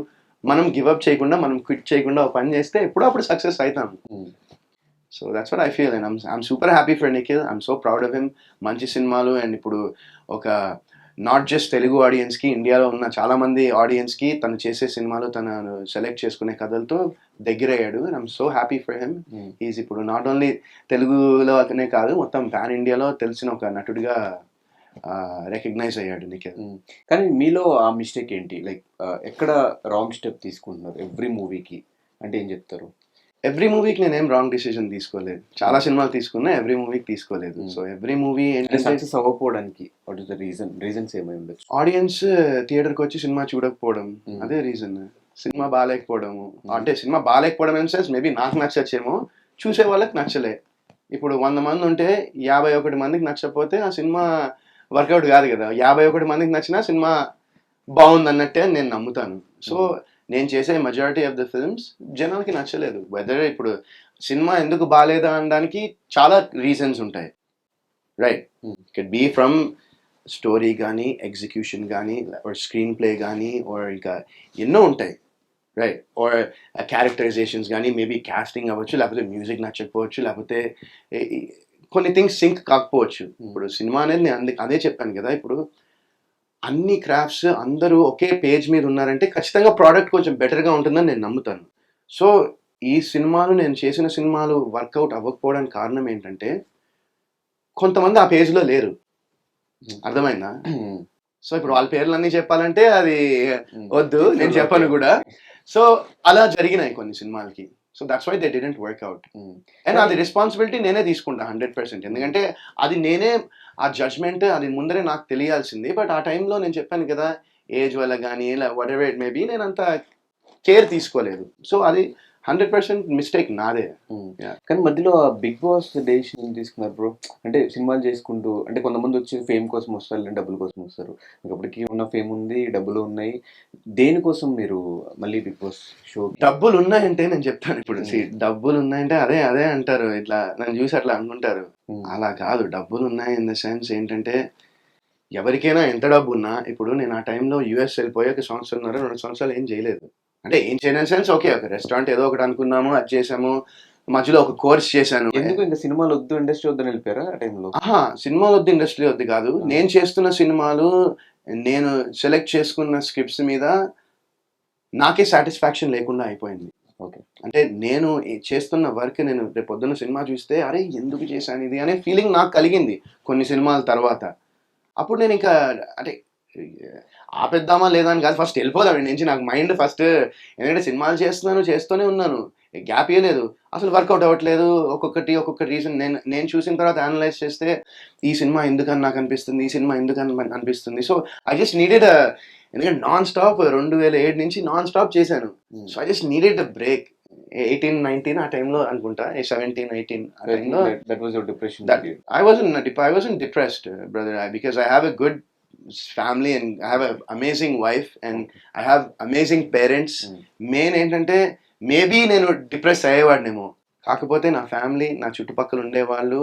మనం గివ్అప్ చేయకుండా, మనం క్విట్ చేయకుండా ఒక పని చేస్తే ఎప్పుడో అప్పుడు సక్సెస్ అవుతాం. So that's what I feel. And I'm super happy for Nikhil. I'm so proud of him. మంచి సినిమాలు అండ్ ఇప్పుడు ఒక నాట్ జస్ట్ తెలుగు ఆడియన్స్కి, ఇండియాలో ఉన్న చాలామంది ఆడియన్స్కి తను చేసే సినిమాలు, తను సెలెక్ట్ చేసుకునే కథలతో దగ్గరయ్యాడు. And I'm so happy for him. Is ఇప్పుడు నాట్ ఓన్లీ తెలుగులో అతనే కాదు, మొత్తం పాన్ ఇండియాలో తెలిసిన ఒక నటుడిగా రికగ్నైజ్ అయ్యాడు నిఖిల్. కానీ మీలో ఆ మిస్టేక్ ఏంటి? లైక్ ఎక్కడ రాంగ్ స్టెప్ తీసుకుంటున్నారు ఎవ్రీ మూవీకి అంటే ఏం చెప్తారు? ఎవ్రీ మూవీకి నేనేం రాంగ్ డిసిజన్ తీసుకోలేదు. చాలా సినిమాలు తీసుకున్నా, ఎవ్రీ మూవీకి తీసుకోలేదు. సో ఎవ్రీ మూవీ సక్సెస్ అవ్వకపోవడానికి వాట్ ఇస్ ద రీజన్స్ ఏమై ఉండొచ్చు? ఆడియన్స్ థియేటర్కి వచ్చి సినిమా చూడకపోవడం, అదే రీజన్. సినిమా బాగాలేకపోవడము, అంటే సినిమా బాగాలేకపోవడం ఇన్ సెన్స్ మేబీ నాకు నచ్చచ్చేమో, చూసే వాళ్ళకి నచ్చలే. ఇప్పుడు 100 మంది ఉంటే 51 మందికి నచ్చకపోతే ఆ సినిమా వర్కౌట్ కాదు కదా. 51 మందికి నచ్చినా సినిమా బాగుంది అన్నట్టే నేను నమ్ముతాను. సో నేను చేసే మెజారిటీ ఆఫ్ ద ఫిల్మ్స్ జనాలకి నచ్చలేదు. వెదర్ ఇప్పుడు సినిమా ఎందుకు బాగాలేదా అనడానికి చాలా రీజన్స్ ఉంటాయి, right? It be from story కానీ, ఎగ్జిక్యూషన్ కానీ, స్క్రీన్ ప్లే కానీ, ఇంకా ఎన్నో ఉంటాయి, రైట్? క్యారెక్టరైజేషన్స్ కానీ, మేబీ కాస్టింగ్ అవ్వచ్చు, లేకపోతే మ్యూజిక్ నచ్చకపోవచ్చు, లేకపోతే కొన్ని థింగ్స్ సింక్ కాకపోవచ్చు. ఇప్పుడు సినిమా అనేది నేను అదే చెప్పాను కదా, ఇప్పుడు అన్ని క్రాఫ్ట్స్ అందరూ ఒకే పేజ్ మీద ఉన్నారంటే ఖచ్చితంగా ప్రోడక్ట్ కొంచెం బెటర్గా ఉంటుందని నేను నమ్ముతాను. సో ఈ సినిమాలు, నేను చేసిన సినిమాలు వర్కౌట్ అవ్వకపోవడానికి కారణం ఏంటంటే కొంతమంది ఆ పేజ్లో లేరు. అర్థమైందా? సో ఇప్పుడు వాళ్ళ పేర్లన్నీ చెప్పాలంటే అది వద్దు, నేను చెప్పను కూడా. సో అలా జరిగినాయి కొన్ని సినిమాలకి. So that's why they didn't work out. And అది రెస్పాన్సిబిలిటీ నేనే తీసుకుంటా 100%. ఎందుకంటే అది నేనే ఆ జడ్జ్మెంట్ అది ముందరే నాకు తెలియాల్సింది. బట్ ఆ టైంలో నేను చెప్పాను కదా, ఏజ్ వల్ల కానీ ఇలా వాట్ ఎవర్ ఇట్ మేబీ నేను అంత కేర్ తీసుకోలేదు. సో అది 100% మిస్టేక్ నాదే. కానీ మధ్యలో బిగ్ బాస్ డెసిషన్ తీసుకున్నారు బ్రో. అంటే సినిమాలు చేసుకుంటూ, అంటే కొంతమంది వచ్చి ఫేమ్ కోసం వస్తారు, డబ్బుల కోసం వస్తారు. ఇప్పటికీ ఉన్న ఫేమ్ ఉంది, డబ్బులు ఉన్నాయి. దేనికోసం మీరు మళ్ళీ బిగ్ బాస్ షో? డబ్బులు ఉన్నాయంటే నేను చెప్తాను ఇప్పుడు, డబ్బులు ఉన్నాయంటే అదే అదే అంటారు, ఇట్లా నన్ను చూసి అట్లా అనుకుంటారు. అలా కాదు. డబ్బులు ఉన్నాయి ఇన్ ద సెన్స్ ఏంటంటే ఎవరికైనా ఎంత డబ్బు ఉన్నా, ఇప్పుడు నేను ఆ టైంలో యూఎస్ వెళ్ళిపోయి 1 సంవత్సరం 2 సంవత్సరాలు ఏం చేయలేదు. అంటే ఏం చేయని సెన్స్ ఓకే, ఒక రెస్టారెంట్ ఏదో ఒకటి అనుకున్నాము, అది చేసాము, మధ్యలో ఒక కోర్స్ చేశాను. ఎందుకు ఇంకా సినిమాలు వద్దు, ఇండస్ట్రీ వద్దని వెళ్ళిపోయారా ఆ టైంలో? సినిమాలు వద్దు, ఇండస్ట్రీ వద్దు కాదు. నేను చేస్తున్న సినిమాలు, నేను సెలెక్ట్ చేసుకున్న స్క్రిప్ట్స్ మీద నాకే సాటిస్ఫాక్షన్ లేకుండా అయిపోయింది. ఓకే, అంటే నేను చేస్తున్న వర్క్, నేను రేపు పొద్దున్న సినిమా చూస్తే అరే ఎందుకు చేశాను ఇది అనే ఫీలింగ్ నాకు కలిగింది కొన్ని సినిమాల తర్వాత. అప్పుడు నేను ఇంకా అంటే ఆపేద్దామా లేదా అని కాదు, ఫస్ట్ వెళ్ళిపోదాం ఈడ నుంచి. నాకు మైండ్ ఫస్ట్, ఎందుకంటే సినిమాలు చేస్తూనే ఉన్నాను, గ్యాప్ ఇవ్వలేదు, అసలు వర్కౌట్ అవ్వట్లేదు. ఒక్కొక్క రీజన్ నేను నేను చూసిన తర్వాత అనలైజ్ చేస్తే ఈ సినిమా ఎందుకని నాకు అనిపిస్తుంది, ఈ సినిమా ఎందుకని అనిపిస్తుంది. సో ఐ జస్ట్ నీడెడ్, ఎందుకంటే నాన్ స్టాప్ 2007 నుంచి నాన్ స్టాప్ చేశాను. So I just needed a break. 18-19 ఆ టైంలో అనుకుంటా, 17-18 ఆ టైంలో. That was your depression. I wasn't depressed, brother, because I have a good family and I have an amazing wife and I have amazing parents. Main ఏంటంటే మేబీ నేను డిప్రెస్ అయ్యేవాడినేమో, కాకపోతే నా ఫ్యామిలీ, నా చుట్టుపక్కల ఉండేవాళ్ళు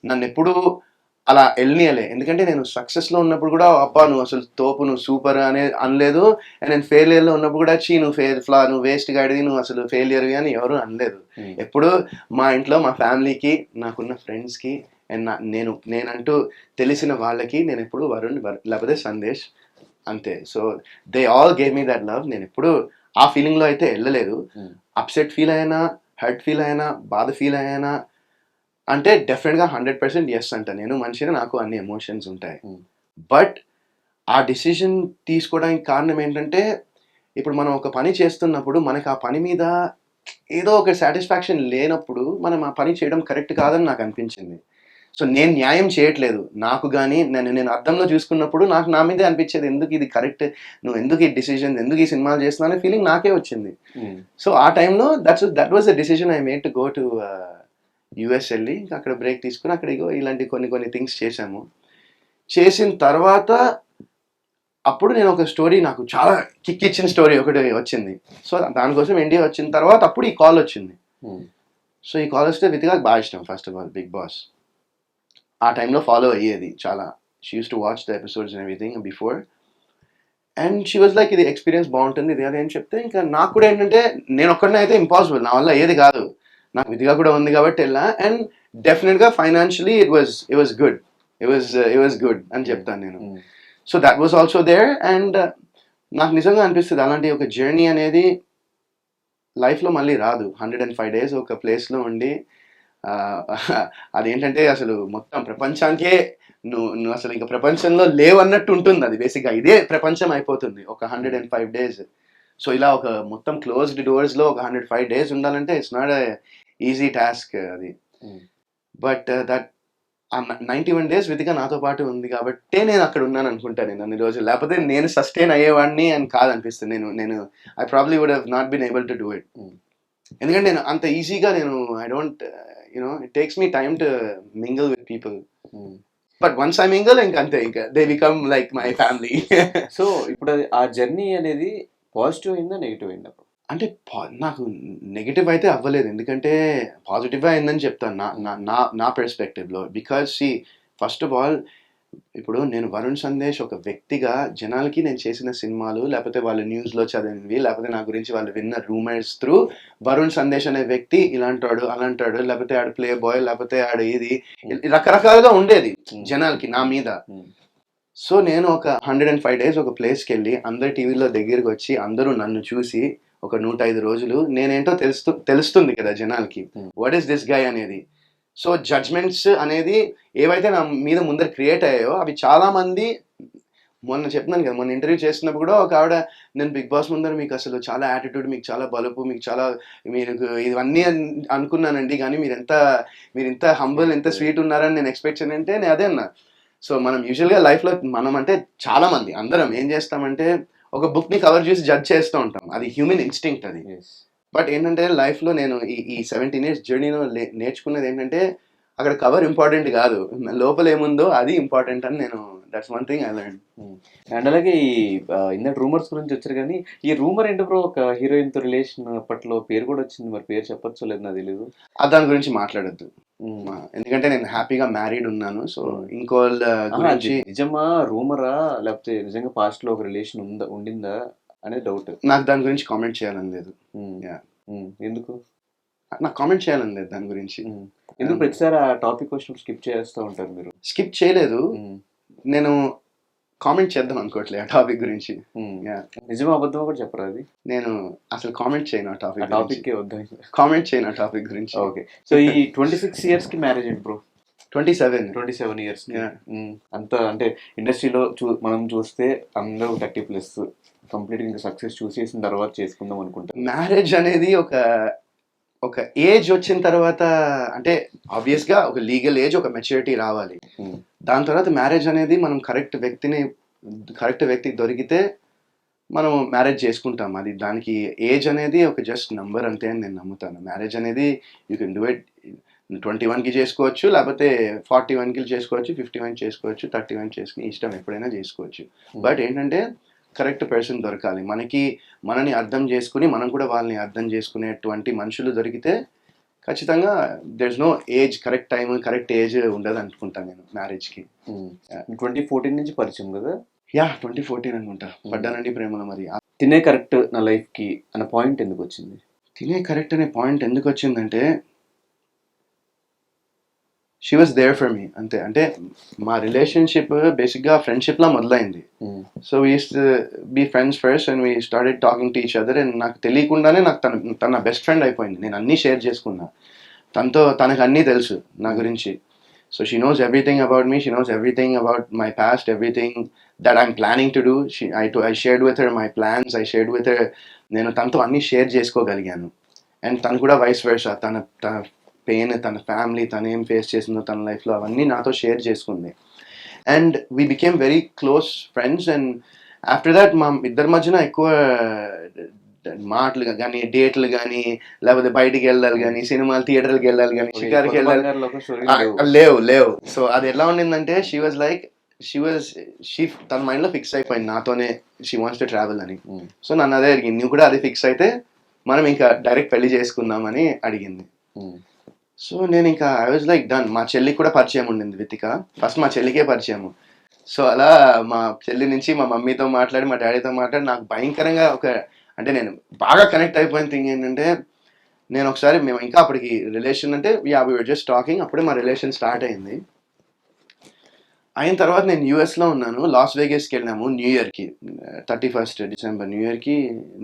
నన్ను ఎప్పుడూ అలా వెళ్ళనియలే. ఎందుకంటే నేను సక్సెస్లో ఉన్నప్పుడు కూడా అబ్బా నువ్వు అసలు తోపు, నువ్వు సూపర్ అనే అనలేదు. అండ్ నేను ఫెయిలియర్లో ఉన్నప్పుడు కూడా నువ్వు ఫ్లా, నువ్వు వేస్ట్ గాడిది, నువ్వు అసలు ఫెయిలియర్వి అని ఎవరు అనలేదు. ఎప్పుడు మా ఇంట్లో మా ఫ్యామిలీకి, నాకున్న ఫ్రెండ్స్కి అండ్ నేనంటూ తెలిసిన వాళ్ళకి నేను ఎప్పుడు వరుణ్ లేకపోతే సందేశ్ అంతే. So they all gave me that love. నేను ఎప్పుడు ఆ ఫీలింగ్లో అయితే వెళ్ళలేదు. అప్సెట్ ఫీల్ అయినా, హర్ట్ ఫీల్ అయినా, బాధ ఫీల్ అయినా అంటే డెఫినెట్గా 100% ఎస్ అంట. నేను మనిషిని, నాకు అన్ని ఎమోషన్స్ ఉంటాయి. బట్ ఆ డిసిషన్ తీసుకోవడానికి కారణం ఏంటంటే, ఇప్పుడు మనం ఒక పని చేస్తున్నప్పుడు మనకు ఆ పని మీద ఏదో ఒక సాటిస్ఫాక్షన్ లేనప్పుడు మనం ఆ పని చేయడం కరెక్ట్ కాదని నాకు అనిపించింది. సో నేను న్యాయం చేయట్లేదు నాకు, కానీ నేను అర్థంలో చూసుకున్నప్పుడు నాకు నా మీదే అనిపించేది, ఎందుకు ఇది కరెక్ట్, నువ్వు ఎందుకు ఈ డిసిజన్, ఎందుకు ఈ సినిమాలు చేస్తున్నావు అనే ఫీలింగ్ నాకే వచ్చింది. సో ఆ టైంలో that was the decision I made to go to US వెళ్ళి, ఇంకా అక్కడ బ్రేక్ తీసుకుని అక్కడ ఇలాంటి కొన్ని థింగ్స్ చేశాము. చేసిన తర్వాత అప్పుడు నేను ఒక స్టోరీ, నాకు చాలా కిక్ ఇచ్చిన స్టోరీ ఒకటి వచ్చింది. సో దానికోసం ఇండియా వచ్చిన తర్వాత అప్పుడు ఈ కాల్ వచ్చింది. సో ఈ కాల్ వస్తే వితికాకి బాగా ఇష్టం. First of all Bigg Boss ఆ టైంలో ఫాలో అయ్యేది చాలా. She used to watch the episodes and everything before. And she was like ఇది ఎక్స్పీరియన్స్ బాగుంటుంది, ఇది అదేం చెప్తే, ఇంకా నాకు కూడా ఏంటంటే నేను ఒక్కడనే అయితే ఇంపాసిబుల్, నా వల్ల అయ్యేది కాదు, నాకు విధిగా కూడా ఉంది కాబట్టి వెళ్ళా. అండ్ డెఫినెట్గా ఫైనాన్షియలీ ఇట్ వాజ్ గుడ్ అని చెప్తాను నేను. So that was also there. And నాకు నిజంగా అనిపిస్తుంది అలాంటి ఒక జర్నీ అనేది లైఫ్లో మళ్ళీ రాదు. 105 days ఒక ప్లేస్లో ఉండి అదేంటంటే అసలు మొత్తం ప్రపంచానికే నువ్వు అసలు ఇంకా ప్రపంచంలో లేవన్నట్టు ఉంటుంది. అది బేసిక్గా ఇదే ప్రపంచం అయిపోతుంది ఒక 105 days. సో ఇలా ఒక మొత్తం క్లోజ్డ్ డోర్స్లో ఒక 105 days ఉండాలంటే it's not a easy task అది. బట్ దట్ 91 days విధిగా నాతో పాటు ఉంది కాబట్టి నేను అక్కడ ఉన్నాను అనుకుంటా నేను అన్ని రోజులు. లేకపోతే నేను సస్టైన్ అయ్యేవాడిని అని కాదనిపిస్తుంది. నేను I probably would have not been able to do it. ఎందుకంటే నేను అంత ఈజీగా I don't it takes me time to mingle with people. But once I mingle అంతే, ఇంకా they become like my family. So ఇప్పుడు ఆ జర్నీ అనేది పాజిటివ్ అయిందా, నెగిటివ్ అయిందా? అంటే నాకు నెగిటివ్ అయితే అవ్వలేదు, ఎందుకంటే పాజిటివ్ అయిందని చెప్తాను నా పర్స్పెక్టివ్లో. బికాజ్ ఫస్ట్ ఆఫ్ ఆల్ ఇప్పుడు నేను వరుణ్ సందేశ్ ఒక వ్యక్తిగా జనాలకి నేను చేసిన సినిమాలు, లేకపోతే వాళ్ళ న్యూస్లో చదివినవి, లేకపోతే నా గురించి వాళ్ళు విన్న రూమర్స్ త్రూ వరుణ్ సందేశ్ అనే వ్యక్తి ఇలాంటాడు అలాంటాడు, లేకపోతే ఆడు ప్లే బాయ్, లేకపోతే ఆడు ఇది రకరకాలుగా ఉండేది జనాలకి నా మీద. సో నేను ఒక 105 days ఒక ప్లేస్కి వెళ్ళి అందరు టీవీలో దగ్గరికి వచ్చి అందరూ నన్ను చూసి ఒక 105 రోజులు నేనేంటో తెలుస్తుంది కదా జనాలకి, వాట్ ఈస్ దిస్ గై అనేది. సో జడ్జ్మెంట్స్ అనేది ఏవైతే నా మీద ముందర క్రియేట్ అయ్యాయో అవి చాలా మంది, మొన్న చెప్తున్నాను కదా, మొన్న ఇంటర్వ్యూ చేసినప్పుడు కూడా ఒక ఆవిడ, నేను బిగ్ బాస్ ముందర మీకు అసలు చాలా యాటిట్యూడ్, మీకు చాలా బలుపు, మీకు చాలా మీరు ఇవన్నీ అనుకున్నానండి, కానీ మీరు ఇంత హంబుల్, ఎంత స్వీట్ ఉన్నారని నేను ఎక్స్పెక్ట్ చేయనంటే నేను అదే అన్నా. సో మనం యూజువల్గా లైఫ్లో మనం అంటే చాలా మంది అందరం ఏం చేస్తామంటే ఒక బుక్ని కవర్ చేసి జడ్జ్ చేస్తూ ఉంటాం, అది హ్యూమన్ ఇన్స్టింక్ట్ అది. బట్ ఏంటంటే లైఫ్లో నేను ఈ 17 years జర్నీలో నేర్చుకున్నది ఏంటంటే అక్కడ కవర్ ఇంపార్టెంట్ కాదు, లోపల ఏముందో అది ఇంపార్టెంట్ అని నేను, that's one thing I learn. And అలాగే ఈ ఇందాక రూమర్స్ గురించి వచ్చారు, కానీ ఈ రూమర్ ఏంటి బ్రో, ఒక హీరోయిన్తో రిలేషన్ అప్పట్లో పేరు కూడా వచ్చింది, మరి పేరు చెప్పొచ్చో లేదు నాకు తెలీదు. దాని గురించి మాట్లాడద్దు, ఎందుకంటే నేను హ్యాపీగా మ్యారీడ్ ఉన్నాను. సో ఇంకోళ్ళ గురించి నిజమా రూమరా, లేకపోతే నిజంగా పాస్ట్ లో ఒక రిలేషన్ ఉండిందా అనేది డౌట్. నాకు దాని గురించి కామెంట్ చేయాలని లేదు. ఎందుకు నాకు కామెంట్ చేయాలని లేదు దాని గురించి. ఎందుకు ప్రతిసారి ఆ టాపిక్ వచ్చినప్పుడు స్కిప్ చేస్తూ ఉంటారు మీరు? స్కిప్ చేయలేదు, నేను కామెంట్ చేద్దాం అనుకోవట్లే ఆ టాపిక్ గురించి. నిజమా అబద్ధమా కూడా చెప్పరా అది? నేను అసలు కామెంట్ చేయను ఆ టాపిక్ వద్దా, కామెంట్ చేయను ఆ టాపిక్ గురించి. ఓకే. సో ఈ 26 years కి మ్యారేజ్ ఏంటి బ్రో? 27. 27 ఇయర్స్. Yeah. అంత అంటే ఇండస్ట్రీలో మనం చూస్తే అందరూ 30+ కంప్లీట్ ఇంకా సక్సెస్ చూసేసిన తర్వాత చేసుకుందాం అనుకుంటారు. మ్యారేజ్ అనేది ఒక ఏజ్ వచ్చిన తర్వాత, అంటే ఆబ్వియస్ గా ఒక లీగల్ ఏజ్, ఒక మెచ్యూరిటీ రావాలి. Hmm. దాని తర్వాత మ్యారేజ్ అనేది మనం కరెక్ట్ వ్యక్తికి దొరికితే మనం మ్యారేజ్ చేసుకుంటాం. అది దానికి ఏజ్ అనేది ఒక జస్ట్ నంబర్ అంతే అని నేను నమ్ముతాను. మ్యారేజ్ అనేది యూ కెన్ డూ ఇట్ 21కి చేసుకోవచ్చు, లేకపోతే 41కి చేసుకోవచ్చు, 51 చేసుకోవచ్చు, 31 చేసుకుని ఇష్టం ఎప్పుడైనా చేసుకోవచ్చు. బట్ ఏంటంటే కరెక్ట్ పర్సన్ దొరకాలి మనని అర్థం చేసుకుని మనం కూడా వాళ్ళని అర్థం చేసుకునేటువంటి మనుషులు దొరికితే ఖచ్చితంగా there is no age, correct time, correct age ఉండదు అనుకుంటాను నేను మ్యారేజ్కి. 2014 నుంచి పరిచయం కదా? 2014 అనుకుంటా. పడ్డానండి ప్రేమలో. మరి తినే కరెక్ట్ నా లైఫ్కి అన్న పాయింట్ ఎందుకు వచ్చింది? తినే కరెక్ట్ అనే పాయింట్ ఎందుకు వచ్చిందంటే she was there for me, అంతే. అంటే మా రిలేషన్షిప్ బేసిక్గా ఫ్రెండ్షిప్లా మొదలైంది. So we used to be friends first and we started talking to each other. And నాకు తెలియకుండానే నాకు తన బెస్ట్ ఫ్రెండ్ అయిపోయింది. నేను అన్నీ షేర్ చేసుకున్నా తనకు అన్నీ తెలుసు నా గురించి. So she knows everything about me, she knows everything about my past, everything that I'm planning to do. I shared with her my plans, I shared with her. నేను తనతో అన్నీ షేర్ చేసుకోగలిగాను. అండ్ తను కూడా వైస్ వర్సా, తన పెయిన్, తన ఫ్యామిలీ, తను ఏం ఫేస్ చేసిందో తన లైఫ్లో అవన్నీ నాతో షేర్ చేసుకుంది. And we became very close friends. And after that మా ఇద్దరి మధ్యన ఎక్కువ మాటలు కానీ, డేట్లు కానీ, లేకపోతే బయటికి వెళ్ళాలి కానీ, సినిమాలు థియేటర్కి వెళ్ళాలి కానీ, షికార్కి వెళ్ళాలి లేవు. సో అది ఎలా ఉండిందంటే షీ తన మైండ్లో ఫిక్స్ అయిపోయింది నాతోనే షీ వాంట్స్ టు ట్రావెల్ అని. సో నన్ను అదే అడిగింది, నువ్వు కూడా అది ఫిక్స్ అయితే మనం ఇంకా డైరెక్ట్ పెళ్లి చేసుకుందామని అడిగింది. సో నేను ఇంకా ఐ వాజ్ లైక్ డన్. మా చెల్లికి కూడా పరిచయం ఉండింది వితిక. ఫస్ట్ మా చెల్లికే పరిచయము. సో అలా మా చెల్లి నుంచి మా మమ్మీతో మాట్లాడి, మా డాడీతో మాట్లాడి నాకు భయంకరంగా అంటే నేను బాగా కనెక్ట్ అయిపోయిన థింగ్ ఏంటంటే, నేను ఒకసారి మేము ఇంకా అప్పటికి రిలేషన్ అంటే వీ వర్ జస్ట్ టాకింగ్, అప్పుడే మా రిలేషన్ స్టార్ట్ అయింది. అయిన తర్వాత నేను యూఎస్లో ఉన్నాను, లాస్ వేగస్కి వెళ్ళాము న్యూ ఇయర్కి, 31st డిసెంబర్. న్యూ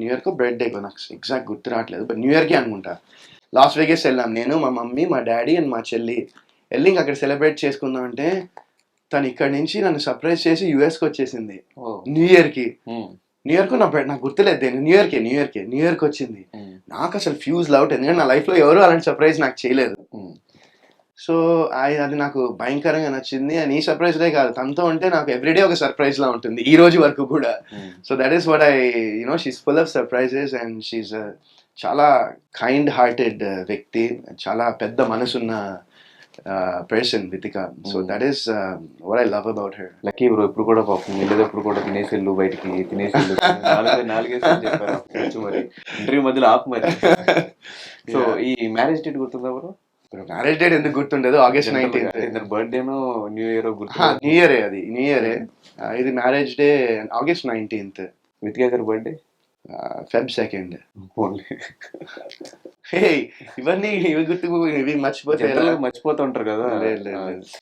ఇయర్కో బర్త్డేకో నాకు ఎగ్జాక్ట్ గుర్తు రావట్లేదు, బట్ న్యూ ఇయర్కి అనుకుంటా. లాస్ వేగస్ వెళ్ళాం నేను, మా మమ్మీ, మా డాడీ అండ్ మా చెల్లి. వెళ్ళి ఇంక అక్కడ సెలబ్రేట్ చేసుకుందాం అంటే తను ఇక్కడ నుంచి నన్ను సర్ప్రైజ్ చేసి యూఎస్కి వచ్చేసింది న్యూ ఇయర్కి. నాకు గుర్తులేదు, న్యూ ఇయర్కి వచ్చింది. నాకు అసలు ఫ్యూజ్ అవుట్, ఎందుకంటే నా లైఫ్లో ఎవరు అలాంటి సర్ప్రైజ్ నాకు చేయలేదు. సో అది నాకు భయంకరంగా నచ్చింది. అండ్ ఈ సర్ప్రైజ్లే కాదు, తనతో ఉంటే నాకు ఎవ్రీడే ఒక సర్ప్రైజ్ లా ఉంటుంది ఈ రోజు వరకు కూడా. So that is what she's full of surprises and she's చాలా కైండ్ హార్టెడ్ వ్యక్తి, చాలా పెద్ద మనసున్న person Vithika. So that is what I love about her. Lucky bro, ఇప్పుడు కూడా పాపం వెళ్ళేటప్పుడు కూడా తినేసేళ్ళు, బయటికి తినేసేళ్ళు 4 చెప్పారు మరి ఇంటర్వ్యూ మధ్యలో ఆపు మరి. సో ఈ మ్యారేజ్ డేట్ గుర్తుందా బ్రో? మ్యారేజ్ డేట్ ఎందుకు గుర్తుండదు? August 19th. బర్త్డేనో న్యూ ఇయర్ గుర్తు? న్యూ ఇయరే. ఇది marriage day August 19th. Vithika గారి బర్త్డే Feb 2nd. ఇవి మర్చిపోతుంటారు కదా.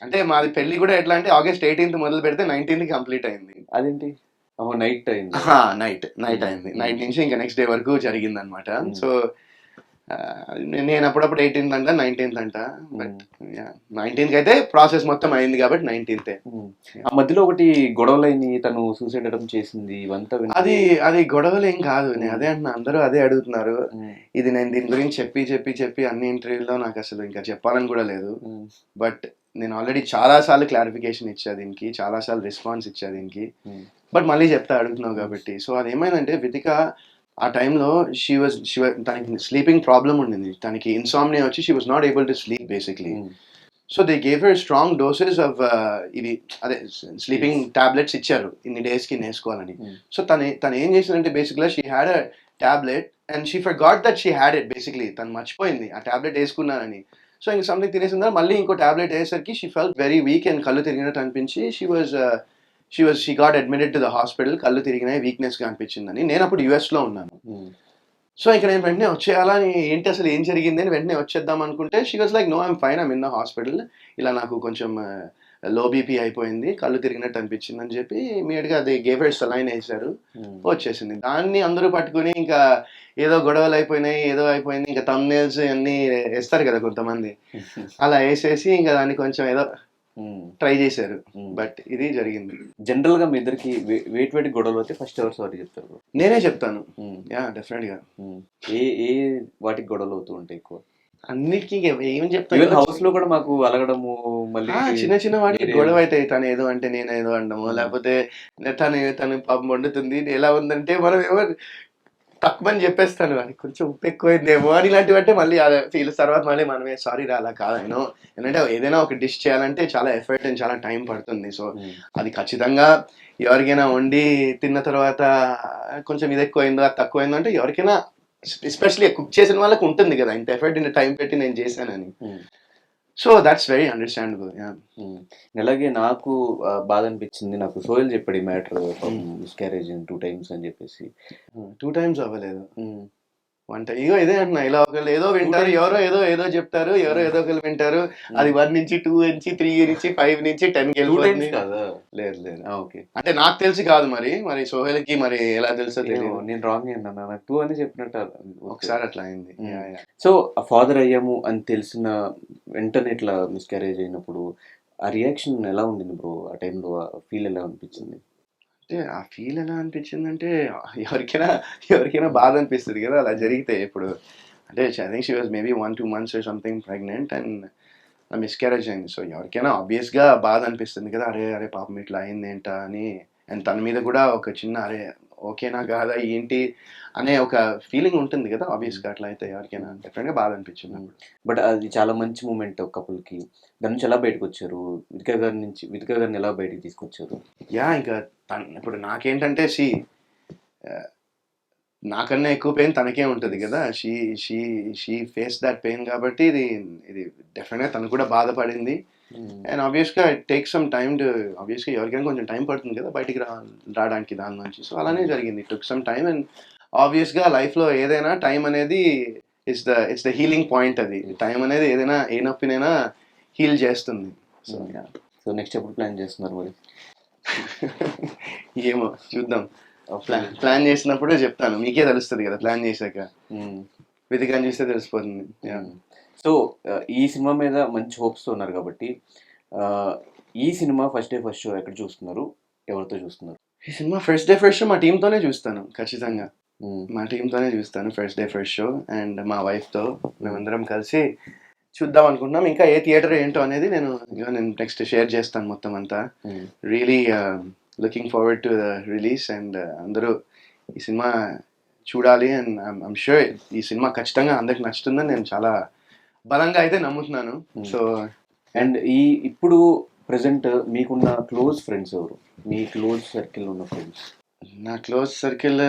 అంటే మాది పెళ్లి కూడా ఎట్లా అంటే August 18th మొదలు పెడితే 19th కంప్లీట్ అయింది. అదేంటి? నైట్ అయింది. నైట్ అయింది. నైట్ నుంచి ఇంకా నెక్స్ట్ డే వరకు జరిగింది అనమాట. సో నేను అప్పుడప్పుడు 18th అంట, 19th అంట, బట్ 19th అయితే ప్రాసెస్ మొత్తం అయింది కాబట్టి 19th. ఆ మధ్యలో ఒకటి గొడవలైంది, తను సూసైడ్ అటెంప్ట్ చేసింది, ఇవంతా అది గొడవలు ఏం కాదు. నేను అదే అంటున్నా, అందరూ అదే అడుగుతున్నారు. ఇది నేను దీని గురించి చెప్పి అన్ని ఇంటర్వ్యూల్లో నాకు అసలు ఇంకా చెప్పాలని కూడా లేదు. బట్ నేను ఆల్రెడీ చాలాసార్లు క్లారిఫికేషన్ ఇచ్చా దీనికి, చాలాసార్లు రెస్పాన్స్ ఇచ్చా దీనికి, బట్ మళ్ళీ చెప్తా అడుగుతున్నావు కాబట్టి. సో అది ఏమైందంటే వితిక ఆ టైంలో తనకి స్లీపింగ్ ప్రాబ్లమ్ ఉండింది, తనకి ఇన్సామ్నియా వచ్చి she was not able to sleep basically. So they gave her strong doses of ఇవి అదే స్లీపింగ్ టాబ్లెట్స్ ఇచ్చారు, ఇన్ని డేస్కి వేసుకోవాలని. సో తను ఏం చేసిందంటే బేసిక్గా she had a tablet and she forgot that she had it. Basically తను మర్చిపోయింది ఆ టాబ్లెట్ వేసుకున్నానని. సో ఇంక సంథింగ్ తినేసిన మళ్ళీ ఇంకో టాబ్లెట్ వేసేసరికి she felt very weak and కళ్ళు తిరిగినట్టు అనిపించి she got admitted to the hospital. కళ్ళు తిరిగినాయి, వీక్నెస్గా అనిపించిందని. నేను అప్పుడు యూఎస్లో ఉన్నాను. సో ఇక్కడ నేను వెంటనే వచ్చేయాలని, ఏంటి అసలు ఏం జరిగింది అని వెంటనే వచ్చేద్దాం అనుకుంటే she was like, no I'm fine, I'm in the hospital. ఇలా నాకు కొంచెం లో బీపీ అయిపోయింది, కళ్ళు తిరిగినట్టు అనిపించింది అని చెప్పి ఇమీడియట్గా అది గేవర్ సలైన్ వేశారు, వచ్చేసింది. దాన్ని అందరూ పట్టుకుని ఇంకా ఏదో గొడవలు అయిపోయినాయి, ఏదో అయిపోయింది, ఇంకా thumbnails అన్నీ వేస్తారు కదా కొంతమంది, అలా వేసేసి ఇంకా దాన్ని కొంచెం ఏదో ట్రై చేశారు. బట్ ఇది జరిగింది. జనరల్ గా మీ ఇద్దరికి వెయిట్ వెయిట్ గొడవలు అయితే ఫస్ట్ ఎవరు సారీ చెప్తారు? నేనే చెప్తాను. యా, డెఫినెట్గా. ఏ ఏ వాటికి గొడవలు అవుతూ ఉంటాయి ఎక్కువ? అన్నిటికీ ఏం ఈవెన్ చెప్తాను, హౌస్ లో కూడా మాకు అలగడము, మళ్ళీ చిన్న చిన్న వాటికి వేరే- గొడవ అవుతాయి. తను ఏదో అంటే నేను ఏదో అండము, లేకపోతే తను పాపం వండుతుంది, ఎలా ఉందంటే మనం ఎవరు తక్కువ అని చెప్పేస్తాను, అది కొంచెం ఉప్పు ఎక్కువైందేమో అని, ఇలాంటివి అంటే మళ్ళీ ఫీల్ తర్వాత మళ్ళీ మనమే సారీ రా అలా కాదు అయినో, ఎందుకంటే ఏదైనా ఒక డిష్ చేయాలంటే చాలా ఎఫర్ట్ అండ్ చాలా టైం పడుతుంది. సో అది ఖచ్చితంగా ఎవరికైనా వండి తిన్న తర్వాత కొంచెం ఇది ఎక్కువైందో అది తక్కువైందో అంటే ఎవరికైనా, ఎస్పెషల్లీ కుక్ చేసిన వాళ్ళకి ఉంటుంది కదా, ఇంత ఎఫర్ట్ ఇంత టైం పెట్టి నేను చేశానని. So that's very understandable. అలాగే నాకు బాధ అనిపించింది, నాకు సోయల్ చెప్పాడు ఈ మ్యాటర్, మిస్క్యారేజ్ 2 times అని చెప్పేసి. 2 times అవ్వలేదు. వంట ఇగో ఇదే అంటున్నా, ఇలా ఒకళ్ళు ఏదో వింటారు, ఎవరో ఏదో ఏదో చెప్తారు, ఎవరో ఏదో ఒకళ్ళు వింటారు, అది 1 నుంచి 2 నుంచి 3 నుంచి 5 నుంచి 10 కి 2 times వెళ్ళిపోతుంది. కాదా? లేదు లేదు, ఓకే. అంటే నాకు తెలిసి కాదు, మరి సోహెల్కి మరి ఎలా తెలుసో తెలియదు. నేను రాంగ్ అన్నా, నాకు 2 అని చెప్పినట్టు ఒకసారి అట్లా అయింది. సో ఫాదర్ అయ్యాము అని తెలిసిన వెంటనే ఇట్లా మిస్క్యారేజ్ అయినప్పుడు ఆ రియాక్షన్ ఎలా ఉండింది బ్రో? ఆ టైంలో ఫీల్ ఎలా అనిపించింది? అంటే ఆ ఫీల్ ఎలా అనిపించింది అంటే, ఎవరికైనా బాధ అనిపిస్తుంది కదా అలా జరిగితే. ఇప్పుడు అంటే I think she was maybe 1-2 months or something pregnant and miscarriage అయింది. సో ఎవరికైనా ఆబ్వియస్గా బాధ అనిపిస్తుంది కదా, అరే అరే పాపం ఇట్లా అయింది ఏంటా అని. అండ్ తన మీద కూడా ఒక చిన్న అరే ఓకేనా కాదా ఏంటి అనే ఒక ఫీలింగ్ ఉంటుంది కదా, ఆబ్వియస్గా అట్లా అయితే ఎవరికైనా డెఫినెట్గా బాధ అనిపించింది. బట్ అది చాలా మంచి మూమెంట్ కపుల్కి. దాని నుంచి ఎలా బయటకు వచ్చారు? వితిక గారిని ఎలా బయటకు తీసుకొచ్చారు? యా, ఇంకా ఇప్పుడు నాకేంటంటే నాకన్నా ఎక్కువ పెయిన్ తనకే ఉంటుంది కదా, షీ ఫేస్ దట్ పెయిన్ కాబట్టి ఇది డెఫినెట్గా తను కూడా బాధపడింది. అండ్ ఆబ్వియస్గా it take some time to, ఆబ్వియస్గా ఎవరికైనా కొంచెం టైం పడుతుంది కదా బయటికి రావడానికి దాని నుంచి. సో అలానే జరిగింది, it took some time. And ఆబ్వియస్గా లైఫ్లో ఏదైనా టైం అనేది ఇట్స్ ద హీలింగ్ పాయింట్. అది టైం అనేది ఏదైనా ఏ నొప్పినైనా హీల్ చేస్తుంది. సో సో నెక్స్ట్ ఎప్పుడు ప్లాన్ చేస్తున్నారు మరి? ఏమో చూద్దాం, ప్లాన్ చేసినప్పుడే చెప్తాను, మీకే తెలుస్తుంది కదా ప్లాన్ చేశాక. వెతికని చూస్తే తెలిసిపోతుంది. సో ఈ సినిమా మీద మంచి హోప్స్తో ఉన్నారు కాబట్టి, ఈ cinema first day first show ఎక్కడ చూస్తున్నారు, ఎవరితో చూస్తున్నారు? ఈ cinema first day first show మా టీంతోనే చూస్తాను, ఖచ్చితంగా మా టీంతోనే చూస్తాను first day first show. And మా వైఫ్తో మేమందరం కలిసి చూద్దాం అనుకుంటున్నాం. ఇంకా ఏ థియేటర్ ఏంటో అనేది నేను నెక్స్ట్ షేర్ చేస్తాను మొత్తం అంతా. Really looking forward to the release. And అందరూ ఈ సినిమా చూడాలి. అండ్ ఐమ్ షూర్ ఈ సినిమా ఖచ్చితంగా అందరికి నచ్చుతుందని నేను చాలా బలంగా అయితే నమ్ముతున్నాను. సో అండ్ ఇప్పుడు ప్రజెంట్ మీకున్న క్లోజ్ ఫ్రెండ్స్ ఎవరు? మీ క్లోజ్ సర్కిల్ ఉన్న ఫ్రెండ్స్? నా క్లోజ్ సర్కిల్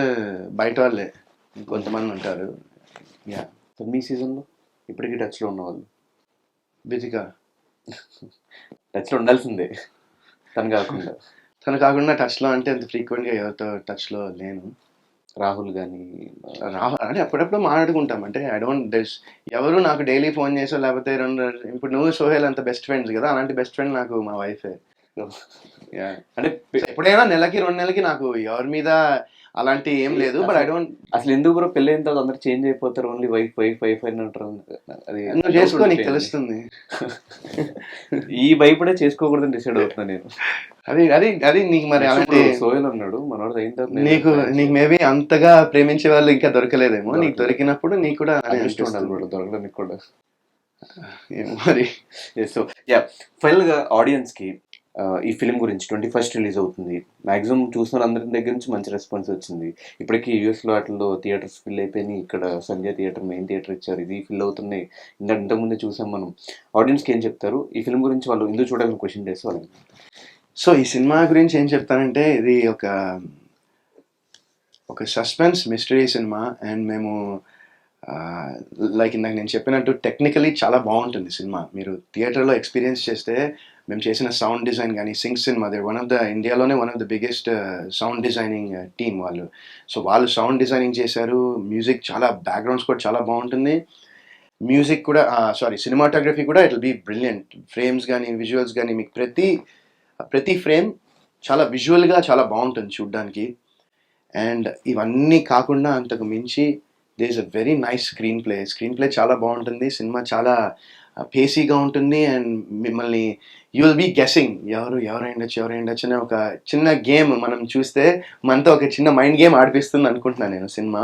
బయట వాళ్ళే కొంతమంది ఉంటారు. యా. సో మీ సీజన్లో ఇప్పటికీ టచ్లో ఉన్న వాళ్ళు? బిజిగా టచ్లో ఉండాల్సిందే, తను కాకుండా టచ్లో అంటే అంత ఫ్రీక్వెంట్గా ఎవరితో టచ్లో లేను. రాహుల్ కానీ అంటే అప్పుడప్పుడు మాట్లాడుకుంటాం. అంటే ఎవరు నాకు డైలీ ఫోన్ చేసో లేకపోతే ఇప్పుడు నువ్వు సోహెల్ అంత బెస్ట్ ఫ్రెండ్స్ కదా, అలాంటి బెస్ట్ ఫ్రెండ్ నాకు మా వైఫే. అంటే ఎప్పుడైనా నెలకి 2 నెలలకి నాకు ఎవరి మీద అలాంటి ఏం లేదు. బట్ ఐ డోంట్ అసలు ఎందుకు బ్రో పెళ్ళి అయిన తర్వాత అందరు చేంజ్ అయిపోతారు, ఓన్లీ వైఫ్ అని అంటారు. అది చేసుకో, నీకు తెలుస్తుంది. ఈ భయపడే చేసుకోకూడదని డిసైడ్ అవుతున్నా నేను. అది నీకు మరి అలాంటి సోయల్ అన్నాడు మనోడు అయిన తర్వాత నీకు మేబీ అంతగా ప్రేమించే వాళ్ళు ఇంకా దొరకలేదేమో. నీకు దొరికినప్పుడు నీకు కూడా దొరకడానికి కూడా ఏమో మరి. సో యా, ఫైనల్గా ఆడియన్స్కి ఈ ఫిలిం గురించి 21st రిలీజ్ అవుతుంది. మ్యాక్సిమం చూసిన అందరి దగ్గర నుంచి మంచి రెస్పాన్స్ వచ్చింది. ఇప్పటికీ యూఎస్లో వాటిలో థియేటర్స్ ఫిల్ అయిపోయినాయి. ఇక్కడ సంజయ్ థియేటర్ మెయిన్ థియేటర్ ఇచ్చారు, ఇది ఫిల్ అవుతున్నాయి. ఇంతకుముందే చూసాం మనం. ఆడియన్స్కి ఏం చెప్తారు ఈ ఫిలిం గురించి? వాళ్ళు ఎందుకు చూడాలని క్వశ్చన్ చేస్తే వాళ్ళని. సో ఈ సినిమా గురించి ఏం చెప్తానంటే, ఇది ఒక సస్పెన్స్ మిస్టరీ సినిమా. అండ్ మేము లైక్ ఇందాక నేను చెప్పినట్టు టెక్నికలీ చాలా బాగుంటుంది సినిమా. మీరు థియేటర్లో ఎక్స్పీరియన్స్ చేస్తే మేము చేసిన సౌండ్ డిజైన్ కానీ, సింగ్ సినిమా ఇండియాలోనే one of the biggest sound designing team వాళ్ళు. సో వాళ్ళు సౌండ్ డిజైనింగ్ చేశారు, మ్యూజిక్ చాలా బ్యాక్గ్రౌండ్ స్కోర్ చాలా బాగుంటుంది. మ్యూజిక్ కూడా సినిమాటోగ్రఫీ కూడా it will be brilliant. Frames కానీ విజువల్స్ కానీ మీకు ప్రతి ఫ్రేమ్ చాలా విజువల్గా చాలా బాగుంటుంది చూడ్డానికి. అండ్ ఇవన్నీ కాకుండా అంతకు మించి they is a very nice screen play చాలా బాగుంటుంది. సినిమా చాలా పేసీగా ఉంటుంది. అండ్ మిమ్మల్ని యూ విల్ బీ గెస్సింగ్ ఎవరైండొచ్చు అనే ఒక చిన్న గేమ్ మనం చూస్తే మనతో ఒక చిన్న మైండ్ గేమ్ ఆడిపిస్తుంది అనుకుంటున్నాను నేను సినిమా.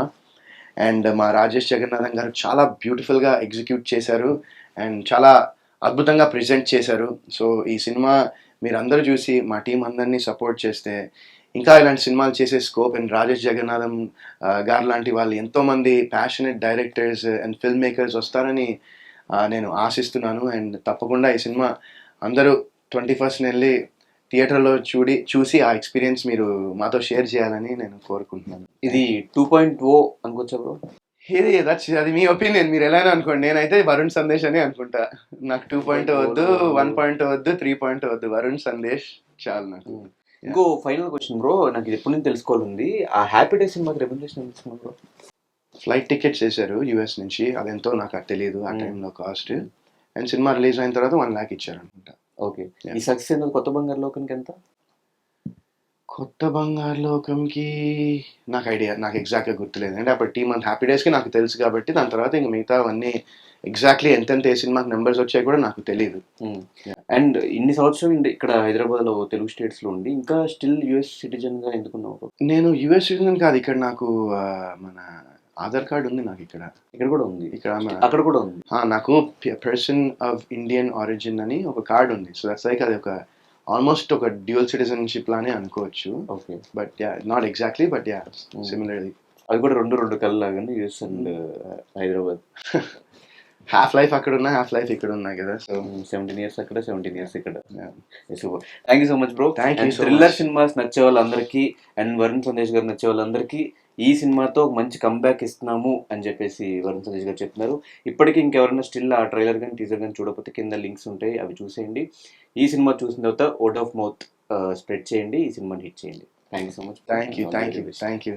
అండ్ మా రాజేష్ జగన్నాథన్ గారు చాలా బ్యూటిఫుల్గా ఎగ్జిక్యూట్ చేశారు అండ్ చాలా అద్భుతంగా ప్రెజెంట్ చేశారు. సో ఈ సినిమా మీరందరూ చూసి మా టీం అందరినీ సపోర్ట్ చేస్తే ఇంకా ఇలాంటి సినిమాలు చేసే స్కోప్ అండ్ రాజేష్ జగన్నాథం గారు లాంటి వాళ్ళు ఎంతోమంది passionate directors and film makers వస్తారని నేను ఆశిస్తున్నాను. అండ్ తప్పకుండా ఈ సినిమా అందరూ 21st వెళ్ళి థియేటర్లో చూసి ఆ ఎక్స్పీరియన్స్ మీరు మాతో షేర్ చేయాలని నేను కోరుకుంటున్నాను. ఇది 2.0 అనుకోవచ్చా బ్రో? అది మీ ఒపీనియన్, మీరు ఎలా అనుకోండి. నేనైతే వరుణ్ సందేశ్ అని అనుకుంటా. నాకు 2.0 వద్దు, 1.0 వద్దు, 3.0 వద్దు, వరుణ్ సందేశ్ చాలు నాకు. ఇంకో ఫైనల్ క్వశ్చన్ బ్రో, నాకు ఇది ఎప్పటి నుంచి తెలుసుకోవాలంది. ఆ హ్యాపీ డే సినిమాకి రెమ్యునరేషన్ ఎంత ఇస్తున్నారు బ్రో? ఫ్లైట్ టికెట్స్ వేశారు యూఎస్ నుంచి, అదెంతో నాకు అది తెలియదు ఆ టైంలో కాస్ట్. అండ్ సినిమా రిలీజ్ అయిన తర్వాత 1 lakh ఇచ్చారు అనుకుంటా. ఓకే. ఈ సక్సెస్ అనేది కొత్త బంగారు లోకానికి ఎంత? కొత్త బంగారు లోకంకి నాకు ఎగ్జాక్ట్గా గుర్తులేదు. అంటే అప్పుడు టీమ్ అండ్ హ్యాపీ డేస్కి నాకు తెలుసు కాబట్టి, దాని తర్వాత ఇంక మిగతా అవన్నీ ఎగ్జాక్ట్లీ ఎంతెంత ఏ సినిమాకి నెంబర్స్ వచ్చాయి కూడా నాకు తెలియదు. అండ్ ఇన్ని సంవత్సరం ఇక్కడ హైదరాబాద్లో తెలుగు స్టేట్స్లో ఉండి ఇంకా స్టిల్ యుఎస్ సిటిజన్గా ఎందుకున్నావు? నేను యుఎస్ సిటిజన్ కాదు, ఇక్కడ నాకు మన ఆధార్ కార్డ్ ఉంది. నాకు ఇక్కడ కూడా ఉంది, అక్కడ కూడా ఉంది. నాకు పర్సన్ ఆఫ్ ఇండియన్ ఆరిజిన్ అని ఒక కార్డ్ ఉంది. సో దట్స్ లైక్ అది ఒక ఆల్మోస్ట్ ఒక డ్యూయల్ సిటిజన్షిప్ లానే అనుకోవచ్చు. Okay, but not exactly, but similarly. అది కూడా రెండు కళ్ళలాగానే US and Hyderabad. Half life అక్కడ ఉన్నా, హాఫ్ లైఫ్ ఇక్కడ ఉన్నాయి కదా. సో 17 years అక్కడ, 17 years ఇక్కడ. Super, thank you so much bro. Thank you. Thriller cinemas నచ్చే వాళ్ళందరికీ అండ్ వరుణ్ సందేశ్ గారు నచ్చే వాళ్ళందరికీ ఈ సినిమాతో ఒక మంచి కంబ్యాక్ ఇస్తున్నాము అని చెప్పేసి వరుణ్ సందేశ్ గారు చెప్తున్నారు. ఇప్పటికీ ఇంకెవరైనా స్టిల్ ఆ ట్రైలర్ కానీ టీజర్ కానీ చూడకపోతే కింద లింక్స్ ఉంటాయి, అవి చూసేయండి. ఈ సినిమా చూసిన తర్వాత వర్డ్ ఆఫ్ మౌత్ స్ప్రెడ్ చేయండి, ఈ సినిమాని హిట్ చేయండి. Thank you so much. Thank you.